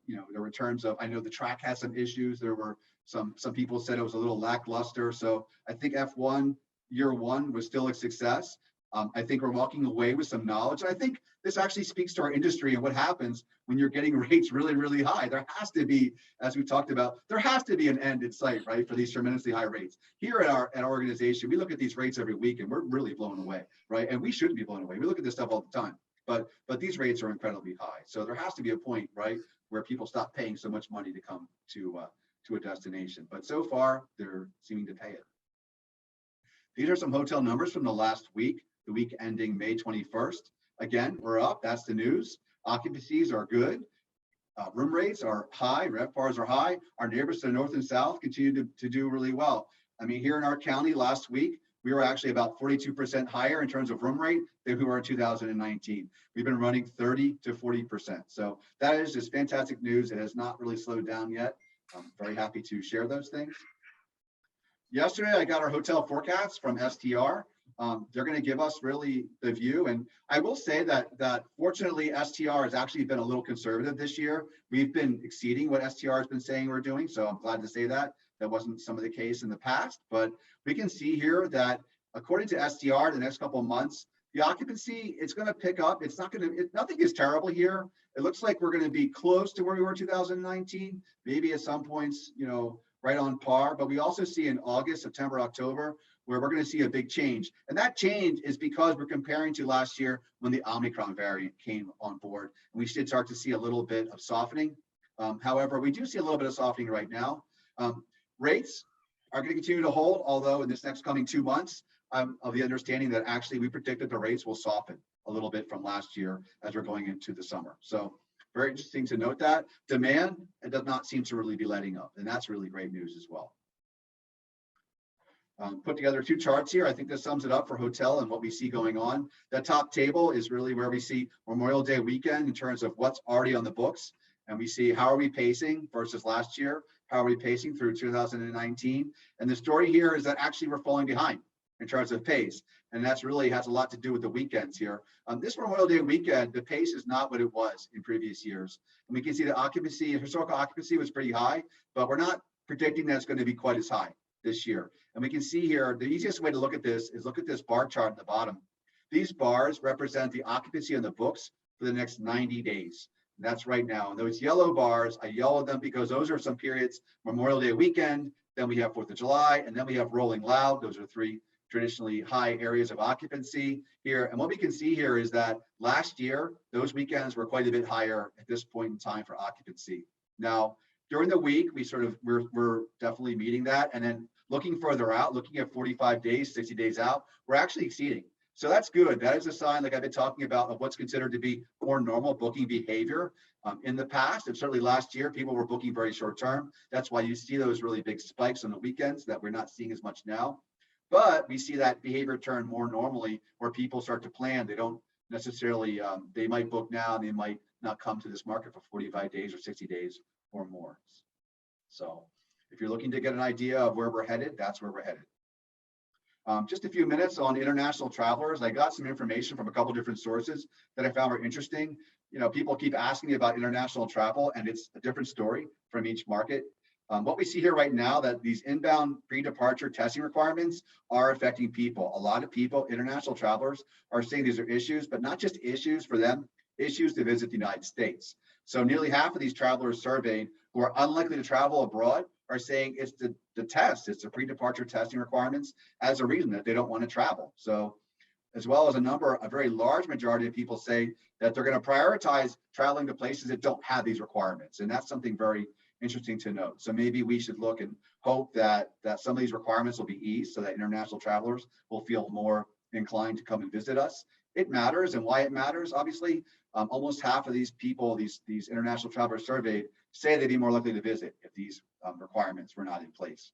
You know, there were terms of, I know the track had some issues. There were some people said it was a little lackluster. So I think F1 year one was still a success. I think we're walking away with some knowledge. I think this actually speaks to our industry and what happens when you're getting rates really, really high. There has to be, as we talked about, there has to be an end in sight, right, for these tremendously high rates. Here at our organization, we look at these rates every week and we're really blown away, right? And we shouldn't be blown away. We look at this stuff all the time, but these rates are incredibly high. So there has to be a point, right, where people stop paying so much money to come to a destination. But so far, they're seeming to pay it. These are some hotel numbers from the last week, the week ending May 21st. Again, we're up. That's the news. Occupancies are good. Room rates are high. RevPARs are high. Our neighbors to the north and south continue to do really well. I mean, here in our county last week, we were actually about 42% higher in terms of room rate than we were in 2019. We've been running 30 to 40%. So that is just fantastic news. It has not really slowed down yet. I'm very happy to share those things. Yesterday, I got our hotel forecast from STR. they're going to give us really the view. And I will say that fortunately, STR has actually been a little conservative this year. We've been exceeding what STR has been saying we're doing. So I'm glad to say that. That wasn't some of the case in the past, but we can see here that according to STR, the next couple of months, the occupancy, it's going to pick up. It's not going to, nothing is terrible here. It looks like we're going to be close to where we were in 2019, maybe at some points, right on par. But we also see in August, September, October, where we're going to see a big change. And that change is because we're comparing to last year when the Omicron variant came on board. And we should start to see a little bit of softening. However, we do see a little bit of softening right now. Rates are going to continue to hold, although in this next coming 2 months, of the understanding that actually we predicted the rates will soften a little bit from last year as we're going into the summer. So very interesting to note that. Demand, it does not seem to really be letting up, and that's really great news as well. Put together 2 charts here. I think this sums it up for hotel and what we see going on. That top table is really where we see Memorial Day weekend in terms of what's already on the books. And we see how are we pacing versus last year? How are we pacing through 2019? And the story here is that actually we're falling behind in terms of pace. And that's really has a lot to do with the weekends here. This Memorial Day weekend, the pace is not what it was in previous years. And we can see the occupancy, historical occupancy was pretty high, but we're not predicting that it's going to be quite as high this year. And we can see here, the easiest way to look at this is look at this bar chart at the bottom. These bars represent the occupancy on the books for the next 90 days. That's right now. And those yellow bars, I yellow them because those are some periods, Memorial Day weekend, then we have 4th of July, and then we have Rolling Loud. Those are 3 traditionally high areas of occupancy here. And what we can see here is that last year, those weekends were quite a bit higher at this point in time for occupancy. Now, during the week, we're definitely meeting that. And then looking further out, looking at 45 days, 60 days out, we're actually exceeding. So that's good. That is a sign, like I've been talking about, of what's considered to be more normal booking behavior. In the past, and certainly last year, people were booking very short term. That's why you see those really big spikes on the weekends that we're not seeing as much now. But we see that behavior turn more normally where people start to plan. They don't necessarily, they might book now and they might not come to this market for 45 days or 60 days or more. So if you're looking to get an idea of where we're headed, that's where we're headed. Just a few minutes on international travelers. I got some information from a couple different sources that I found were interesting. People keep asking me about international travel, and it's a different story from each market. What we see here right now, that these inbound pre-departure testing requirements are affecting people. A lot of people, international travelers, are saying these are issues, but not just issues for them, issues to visit the United States. So nearly half of these travelers surveyed who are unlikely to travel abroad are saying it's the test, it's the pre-departure testing requirements as a reason that they don't want to travel. So as well as a very large majority of people say that they're going to prioritize traveling to places that don't have these requirements. And that's something very interesting to note. So maybe we should look and hope that some of these requirements will be eased so that international travelers will feel more inclined to come and visit us. It matters, and why it matters, obviously, almost half of these people, these international travelers surveyed, say they'd be more likely to visit if these requirements were not in place.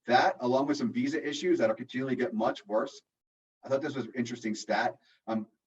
That, along with some visa issues that are continually get much worse. I thought this was an interesting stat.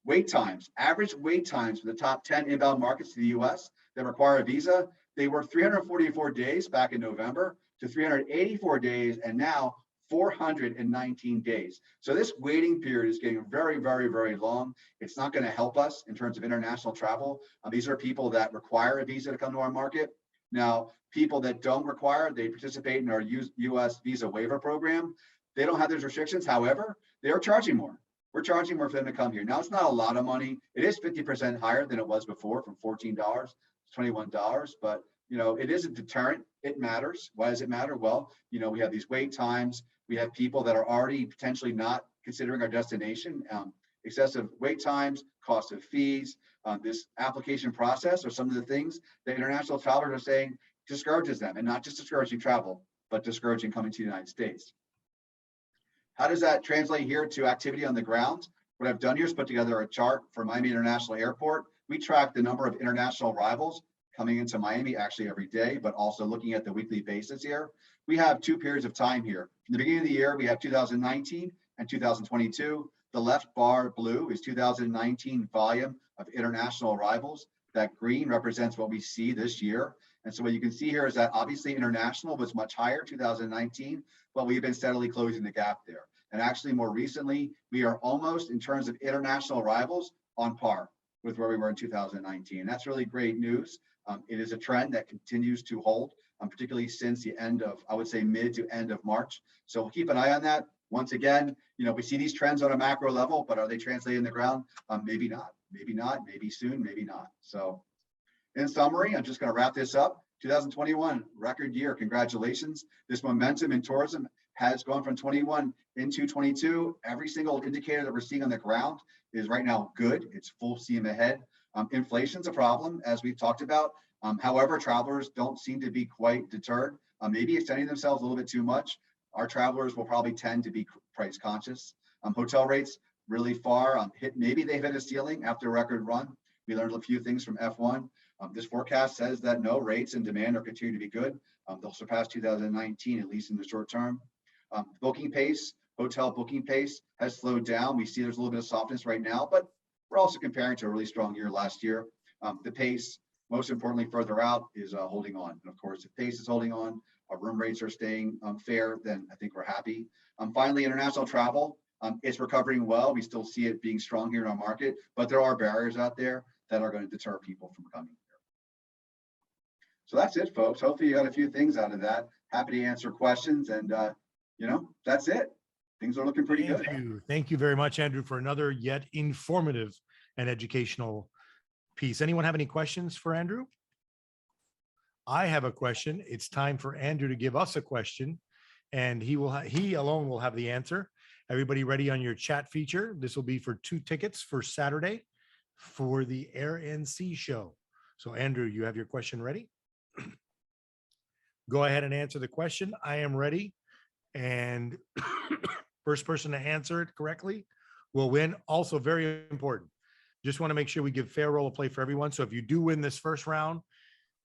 Wait times, average wait times for the top 10 inbound markets to the US that require a visa, they were 344 days back in November to 384 days, and now 419 days. So this waiting period is getting very, very, very long. It's not going to help us in terms of international travel. These are people that require a visa to come to our market. Now, people that don't require, they participate in our US visa waiver program. They don't have those restrictions. However, they are charging more. We're charging more for them to come here. Now, it's not a lot of money. It is 50% higher than it was before, from $14 to $21, but it is a deterrent. It matters. Why does it matter? Well, we have these wait times. We have people that are already potentially not considering our destination. Excessive wait times, cost of fees, this application process are some of the things that international travelers are saying discourages them, and not just discouraging travel, but discouraging coming to the United States. How does that translate here to activity on the ground? What I've done here is put together a chart for Miami International Airport. We track the number of international arrivals coming into Miami actually every day, but also looking at the weekly basis here. We have 2 periods of time here. From the beginning of the year, we have 2019 and 2022. The left bar blue is 2019 volume of international arrivals. That green represents what we see this year. And so what you can see here is that obviously international was much higher 2019, but we've been steadily closing the gap there. And actually more recently, we are almost in terms of international arrivals on par with where we were in 2019. That's really great news. It is a trend that continues to hold, particularly since the end of, I would say, mid to end of March. So we'll keep an eye on that. Once again, we see these trends on a macro level, but are they translating in the ground? Maybe not, maybe soon, maybe not. So in summary, I'm just going to wrap this up. 2021, record year. Congratulations. This momentum in tourism has gone from 21 into 22. Every single indicator that we're seeing on the ground is right now good. It's full steam ahead. Inflation's a problem, as we've talked about. However, travelers don't seem to be quite deterred, maybe extending themselves a little bit too much. Our travelers will probably tend to be price conscious. Hotel rates really far maybe they've hit a ceiling after a record run. We learned a few things from F1. This forecast says that no, rates and demand are continuing to be good. They'll surpass 2019, at least in the short term. Booking pace, hotel booking pace has slowed down. We see there's a little bit of softness right now, but we're also comparing to a really strong year last year. The pace, most importantly, further out is holding on. And of course, if pace is holding on, our room rates are staying fair, then I think we're happy. Finally, international travel, it's recovering well. We still see it being strong here in our market, but there are barriers out there that are going to deter people from coming here. So that's it, folks. Hopefully you got a few things out of that. Happy to answer questions, and that's it. Things are looking pretty good. Thank you very much, Andrew, for another yet informative and educational piece. Anyone have any questions for Andrew? I have a question. It's time for Andrew to give us a question, and he alone will have the answer. Everybody ready on your chat feature? This will be for 2 tickets for Saturday for the Air and Sea show. So Andrew, you have your question ready? Go ahead and answer the question. I am ready. And first person to answer it correctly will win. Also very important. Just want to make sure we give fair role of play for everyone. So if you do win this first round,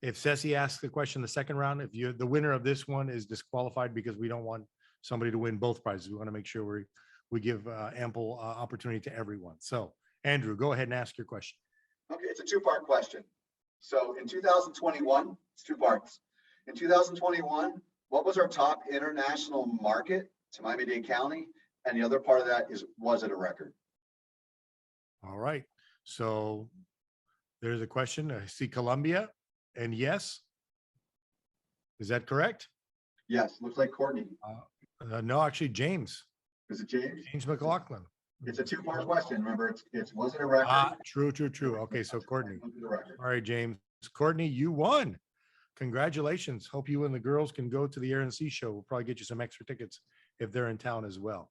if Ceci asks the question the second round, if the winner of this one is disqualified because we don't want somebody to win both prizes. We want to make sure we give ample opportunity to everyone. So Andrew, go ahead and ask your question. Okay, it's a 2-part question. So in 2021, it's 2 parts. In 2021, what was our top international market to Miami-Dade County? And the other part of that is, was it a record? All right. So there's a question. I see Colombia, and yes. Is that correct? Yes, looks like Courtney. No, actually, James. Is it James? James McLaughlin. It's a 2-part question. Remember, it's was it a record? True. Okay, so Courtney. All right, James. Courtney, you won. Congratulations. Hope you and the girls can go to the Air and Sea show. We'll probably get you some extra tickets if they're in town as well.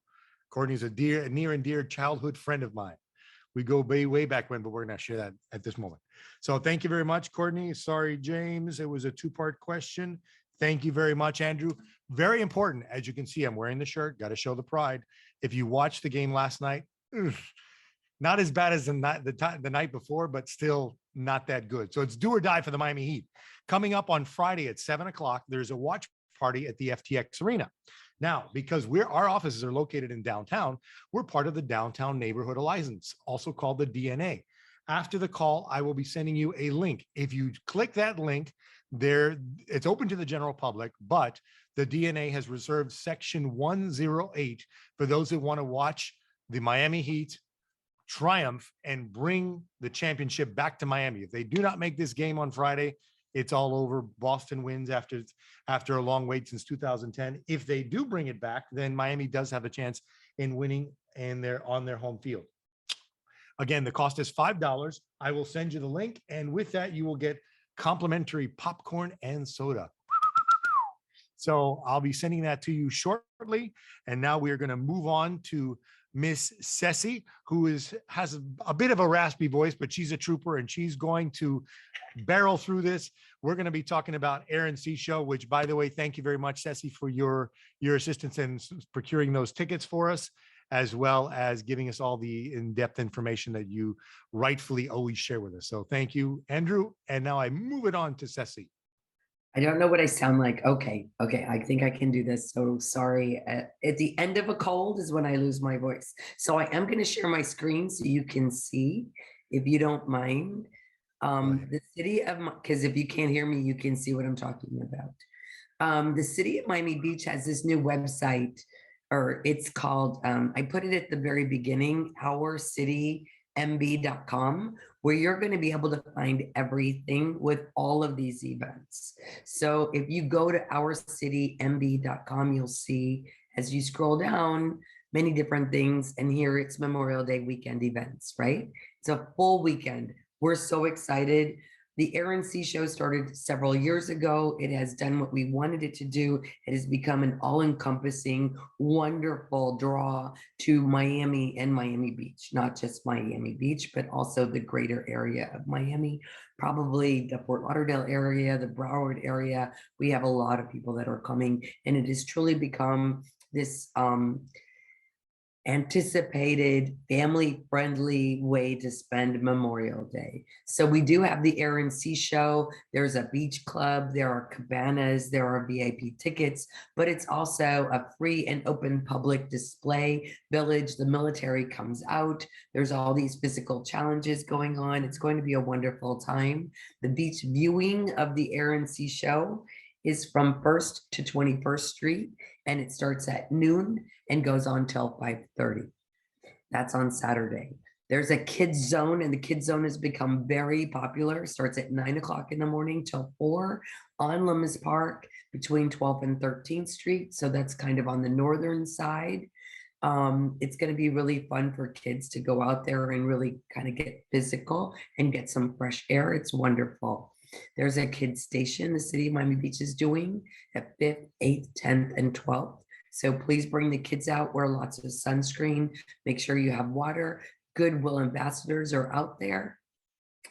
Courtney's a near and dear childhood friend of mine. We go way back when, but we're not share that at this moment. So thank you very much, Courtney. Sorry, James. It was a 2-part question. Thank you very much, Andrew. Very important. As you can see, I'm wearing the shirt. Got to show the pride. If you watched the game last night, not as bad as the night before, but still not that good. So it's do or die for the Miami Heat. Coming up on Friday at 7:00, there's a watch party at the FTX Arena. Now, because our offices are located in downtown, we're part of the Downtown Neighborhood Alliance, also called the DNA. After the call, I will be sending you a link. If you click that link, it's open to the general public, but the DNA has reserved section 108 for those who want to watch the Miami Heat triumph and bring the championship back to Miami. If they do not make this game on Friday, it's all over. Boston wins after a long wait since 2010. If they do bring it back, then Miami does have a chance in winning, and they're on their home field. Again, the cost is $5. I will send you the link, and with that, you will get complimentary popcorn and soda. So I'll be sending that to you shortly. And now we are going to move on to Miss Ceci, who has a bit of a raspy voice, but she's a trooper and she's going to barrel through this. We're going to be talking about Air and Sea show, which, by the way, thank you very much, Ceci, for your assistance in procuring those tickets for us, as well as giving us all the in-depth information that you rightfully always share with us. So thank you, Andrew. And now I move it on to Ceci. I don't know what I sound like. Okay. I think I can do this. So sorry. At the end of a cold is when I lose my voice. So I am going to share my screen so you can see, if you don't mind. The city of, because if you can't hear me, you can see what I'm talking about. The city of Miami Beach has this new website or it's called, I put it at the very beginning, ourcitymb.com, where you're going to be able to find everything with all of these events. So if you go to ourcitymb.com, you'll see as you scroll down many different things. And here it's Memorial Day weekend events, right? It's a full weekend. We're so excited. The Air and Sea Show started several years ago. It has done what we wanted it to do. It has become an all-encompassing, wonderful draw to Miami and Miami Beach, not just Miami Beach, but also the greater area of Miami, probably the Fort Lauderdale area, the Broward area. We have a lot of people that are coming, and it has truly become this anticipated family-friendly way to spend Memorial Day. So we do have the Air and Sea Show. There's a beach club. There are cabanas. There are VIP tickets, but it's also a free and open public display village. The military comes out. There's all these physical challenges going on. It's going to be a wonderful time. The beach viewing of the Air and Sea Show is from 1st to 21st Street, and it starts at noon and goes on till 5:30. That's on Saturday. There's a kids zone, and the kids zone has become very popular. Starts at 9 o'clock in the morning till 4 on Lummis Park between 12th and 13th Street. So that's kind of on the northern side. It's going to be really fun for kids to go out there and really kind of get physical and get some fresh air. It's wonderful. There's a kids station the city of Miami Beach is doing at 5th, 8th, 10th, and 12th. So please bring the kids out, wear lots of sunscreen, make sure you have water. Goodwill ambassadors are out there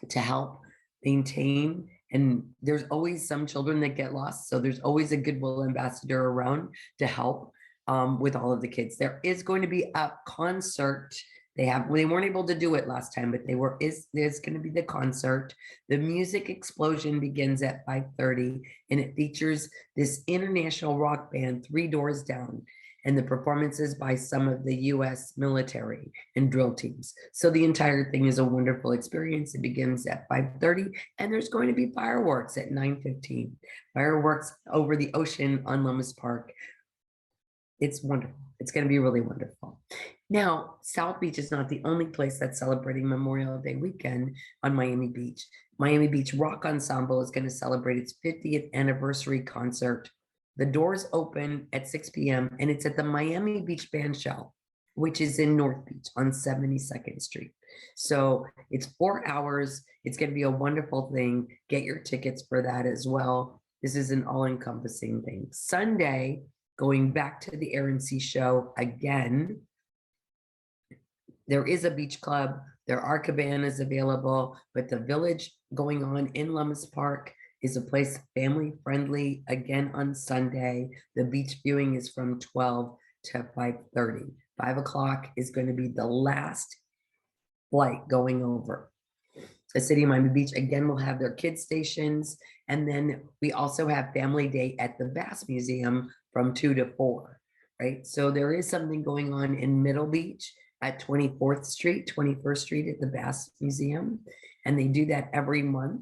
to help maintain. And there's always some children that get lost. So there's always a Goodwill ambassador around to help with all of the kids. There is going to be a concert. They weren't able to do it last time, but there's going to be the concert. The music explosion begins at 5:30, and it features this international rock band, Three Doors Down, and the performances by some of the US military and drill teams. So the entire thing is a wonderful experience. It begins at 5:30, and there's going to be fireworks at 9:15. Fireworks over the ocean on Lummis Park. It's wonderful. It's going to be really wonderful. Now, South Beach is not the only place that's celebrating Memorial Day weekend on Miami Beach. Miami Beach Rock Ensemble is going to celebrate its 50th anniversary concert. The doors open at 6 p.m. and it's at the Miami Beach Band Shell, which is in North Beach on 72nd Street. So it's 4 hours. It's going to be a wonderful thing. Get your tickets for that as well. This is an all-encompassing thing. Sunday, going back to the Air and Sea Show again, there is a beach club. There are cabanas available, but the village going on in Lummis Park is a place family friendly. Again, on Sunday, the beach viewing is from 12 to 5:30. 5 o'clock is going to be the last flight going over. The city of Miami Beach again will have their kids stations, and then we also have Family Day at the Bass Museum from 2 to 4. Right, so there is something going on in Middle Beach at 24th Street, 21st Street at the Bass Museum, and they do that every month.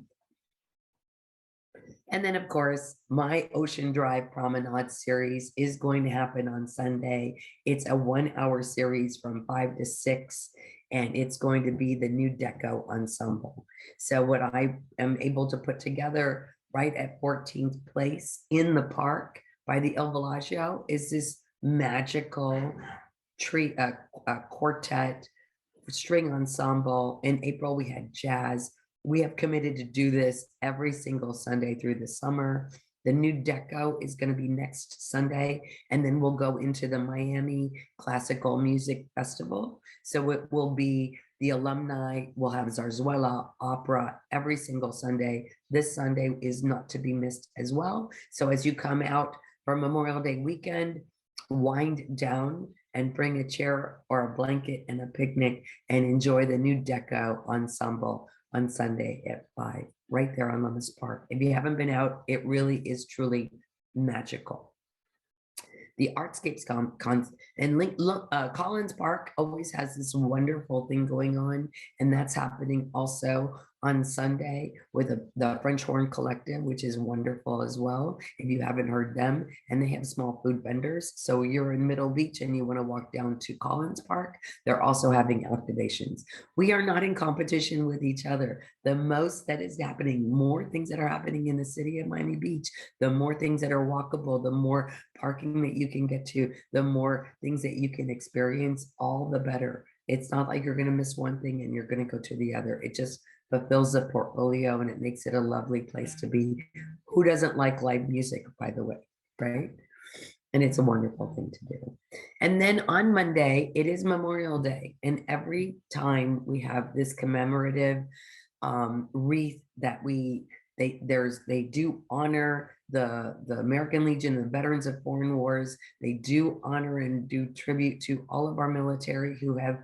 And then, of course, my Ocean Drive Promenade series is going to happen on Sunday. It's a 1-hour series from 5 to 6, and it's going to be the new Deco Ensemble. So what I am able to put together right at 14th Place in the park by the El Bellagio is this magical quartet string ensemble. In April, we had jazz. We have committed to do this every single Sunday through the summer. The new Deco is going to be next Sunday, and then we'll go into the Miami Classical Music Festival. So it will be the alumni. We'll have Zarzuela opera every single Sunday. This Sunday is not to be missed as well. So as you come out for Memorial Day weekend, wind down and bring a chair or a blanket and a picnic and enjoy the new Deco Ensemble on Sunday at 5, right there on Lummis Park. If you haven't been out, it really is truly magical. The Artscapes Collins Park always has this wonderful thing going on, and that's happening also on Sunday with the French Horn Collective, which is wonderful as well. If you haven't heard them, and they have small food vendors. So you're in Middle Beach and you want to walk down to Collins Park, they're also having activations. We are not in competition with each other. The most that is happening, more things that are happening in the city of Miami Beach, the more things that are walkable, the more parking that you can get to, the more things that you can experience, all the better. It's not like you're going to miss one thing and you're going to go to the other. It just fulfills the portfolio and it makes it a lovely place to be. Who doesn't like live music, by the way, right? And it's a wonderful thing to do. And then on Monday, it is Memorial Day. And every time we have this commemorative wreath that they do honor the American Legion, the veterans of foreign wars. They do honor and do tribute to all of our military who have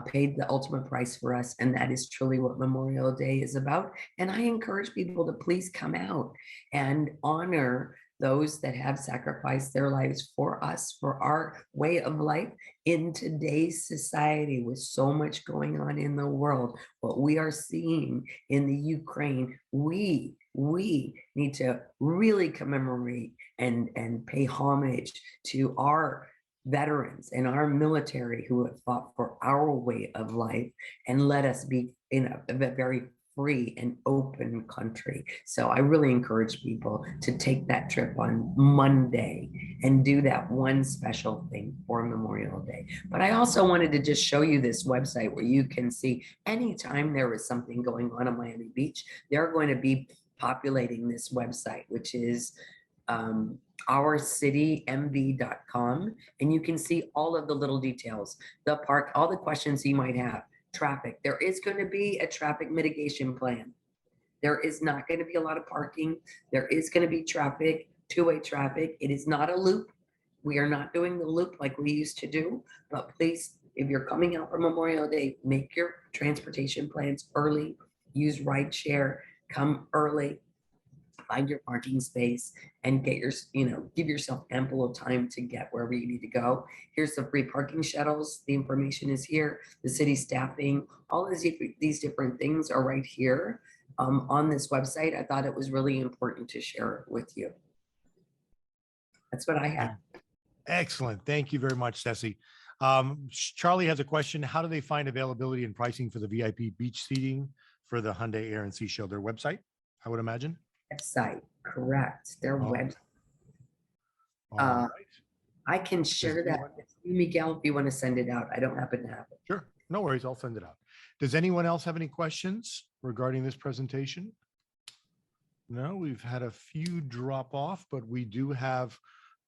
paid the ultimate price for us. And that is truly what Memorial Day is about. And I encourage people to please come out and honor those that have sacrificed their lives for us, for our way of life in today's society with so much going on in the world. What we are seeing in the Ukraine, we need to really commemorate and pay homage to our veterans and our military who have fought for our way of life and let us be in a very free and open country. So I really encourage people to take that trip on Monday and do that one special thing for Memorial Day. But I also wanted to just show you this website where you can see anytime there is something going on in Miami Beach, they're going to be populating this website, which is ourcitymv.com, and you can see all of the little details, the park, all the questions you might have. Traffic. There is going to be a traffic mitigation plan. There is not going to be a lot of parking. There is going to be traffic, two-way traffic. It is not a loop. We are not doing the loop like we used to do, but please, if you're coming out for Memorial Day, make your transportation plans early, use rideshare, come early, find your parking space and get your, give yourself ample of time to get wherever you need to go. Here's the free parking shuttles. The information is here. The city staffing, all of these different things are right here on this website. I thought it was really important to share it with you. That's what I have. Excellent. Thank you very much, Ceci. Charlie has a question. How do they find availability and pricing for the VIP beach seating for the Hyundai Air and Sea Show? Their website, I would imagine. Website, correct. Their website. Right. I can share that with you, Miguel, if you want to send it out. I don't happen to have it. Sure. No worries. I'll send it out. Does anyone else have any questions regarding this presentation? No, we've had a few drop off, but we do have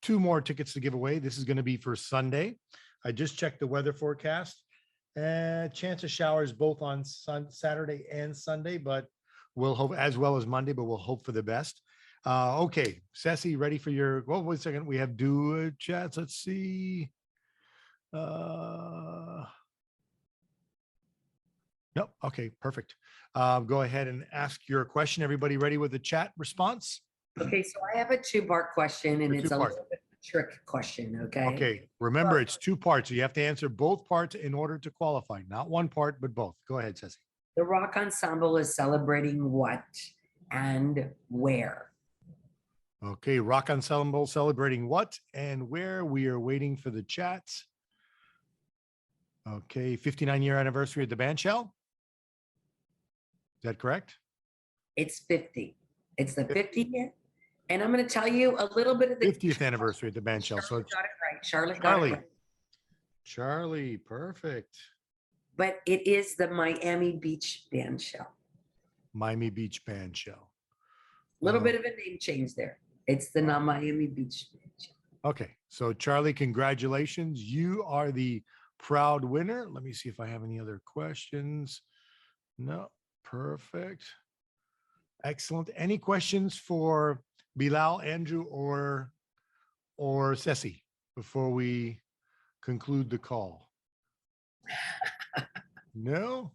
2 more tickets to give away. This is going to be for Sunday. I just checked the weather forecast. Chance of showers both on Saturday and Sunday, but we'll hope, as well as Monday, but we'll hope for the best. Okay, Ceci, ready for your, well, wait a second. We have chats. Let's see. Nope. Okay, perfect. Go ahead and ask your question. Everybody ready with the chat response? Okay, so I have a 2-part question and it's a little bit of a trick question, okay? Okay, remember it's 2 parts. So you have to answer both parts in order to qualify. Not one part, but both. Go ahead, Ceci. The rock ensemble is celebrating what and where? Okay, rock ensemble celebrating what and where? We are waiting for the chat. Okay, 59-year anniversary of the band shell. Is that correct? It's 50. It's the 50th. And I'm going to tell you a little bit of the 50th anniversary of the band shell. So it's got it right. Charlotte got it right. Charlie, perfect. But it is the Miami Beach band shell. Miami Beach band shell. A little bit of a name change there. It's the Miami Beach band shell. Okay, so Charlie, congratulations. You are the proud winner. Let me see if I have any other questions. No, perfect. Excellent. Any questions for Bilal, Andrew, or Ceci before we conclude the call? No?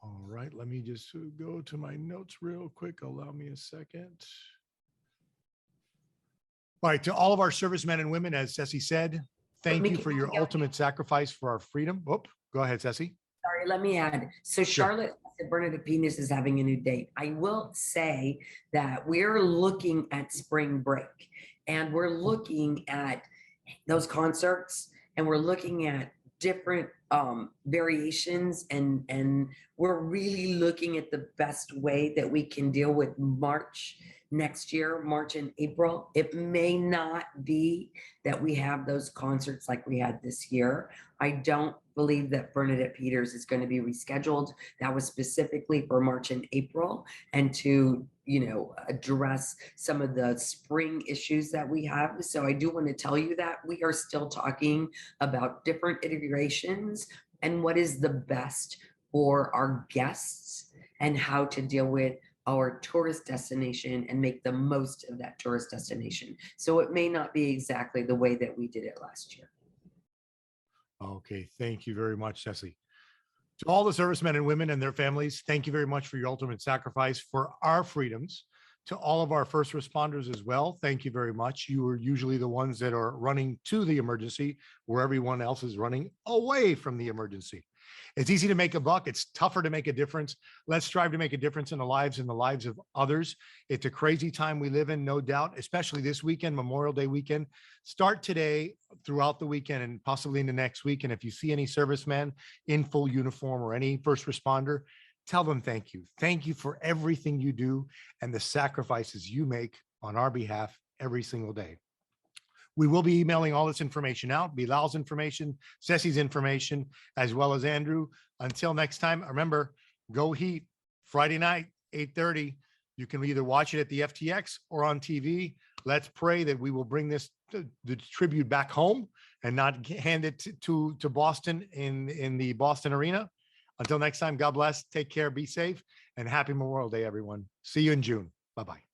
All right, let me just go to my notes real quick. Allow me a second. All right, to all of our servicemen and women, as Ceci said, thank you for your ultimate sacrifice for our freedom. Whoop, go ahead, Ceci. Sorry, let me add. So Sure. Charlotte Bernadette Penis is having a new date. I will say that we're looking at spring break and we're looking at those concerts and we're looking at different variations and we're really looking at the best way that we can deal with March next year, March and April. It may not be that we have those concerts like we had this year. I don't believe that Bernadette Peters is going to be rescheduled. That was specifically for March and April and to, address some of the spring issues that we have. So I do want to tell you that we are still talking about different iterations and what is the best for our guests and how to deal with our tourist destination and make the most of that tourist destination. So it may not be exactly the way that we did it last year. Okay, thank you very much, Ceci. To all the servicemen and women and their families, thank you very much for your ultimate sacrifice for our freedoms. To all of our first responders as well, thank you very much. You are usually the ones that are running to the emergency where everyone else is running away from the emergency. It's easy to make a buck. It's tougher to make a difference. Let's strive to make a difference in the lives of others. It's a crazy time we live in, no doubt, especially this weekend, Memorial Day weekend. Start today throughout the weekend and possibly into next week. And if you see any serviceman in full uniform or any first responder, tell them thank you. Thank you for everything you do and the sacrifices you make on our behalf every single day. We will be emailing all this information out, Bilal's information, Ceci's information, as well as Andrew. Until next time, remember, go Heat, Friday night, 8:30. You can either watch it at the FTX or on TV. Let's pray that we will bring the tribute back home and not hand it to Boston in the Boston Arena. Until next time, God bless, take care, be safe, and happy Memorial Day, everyone. See you in June. Bye-bye.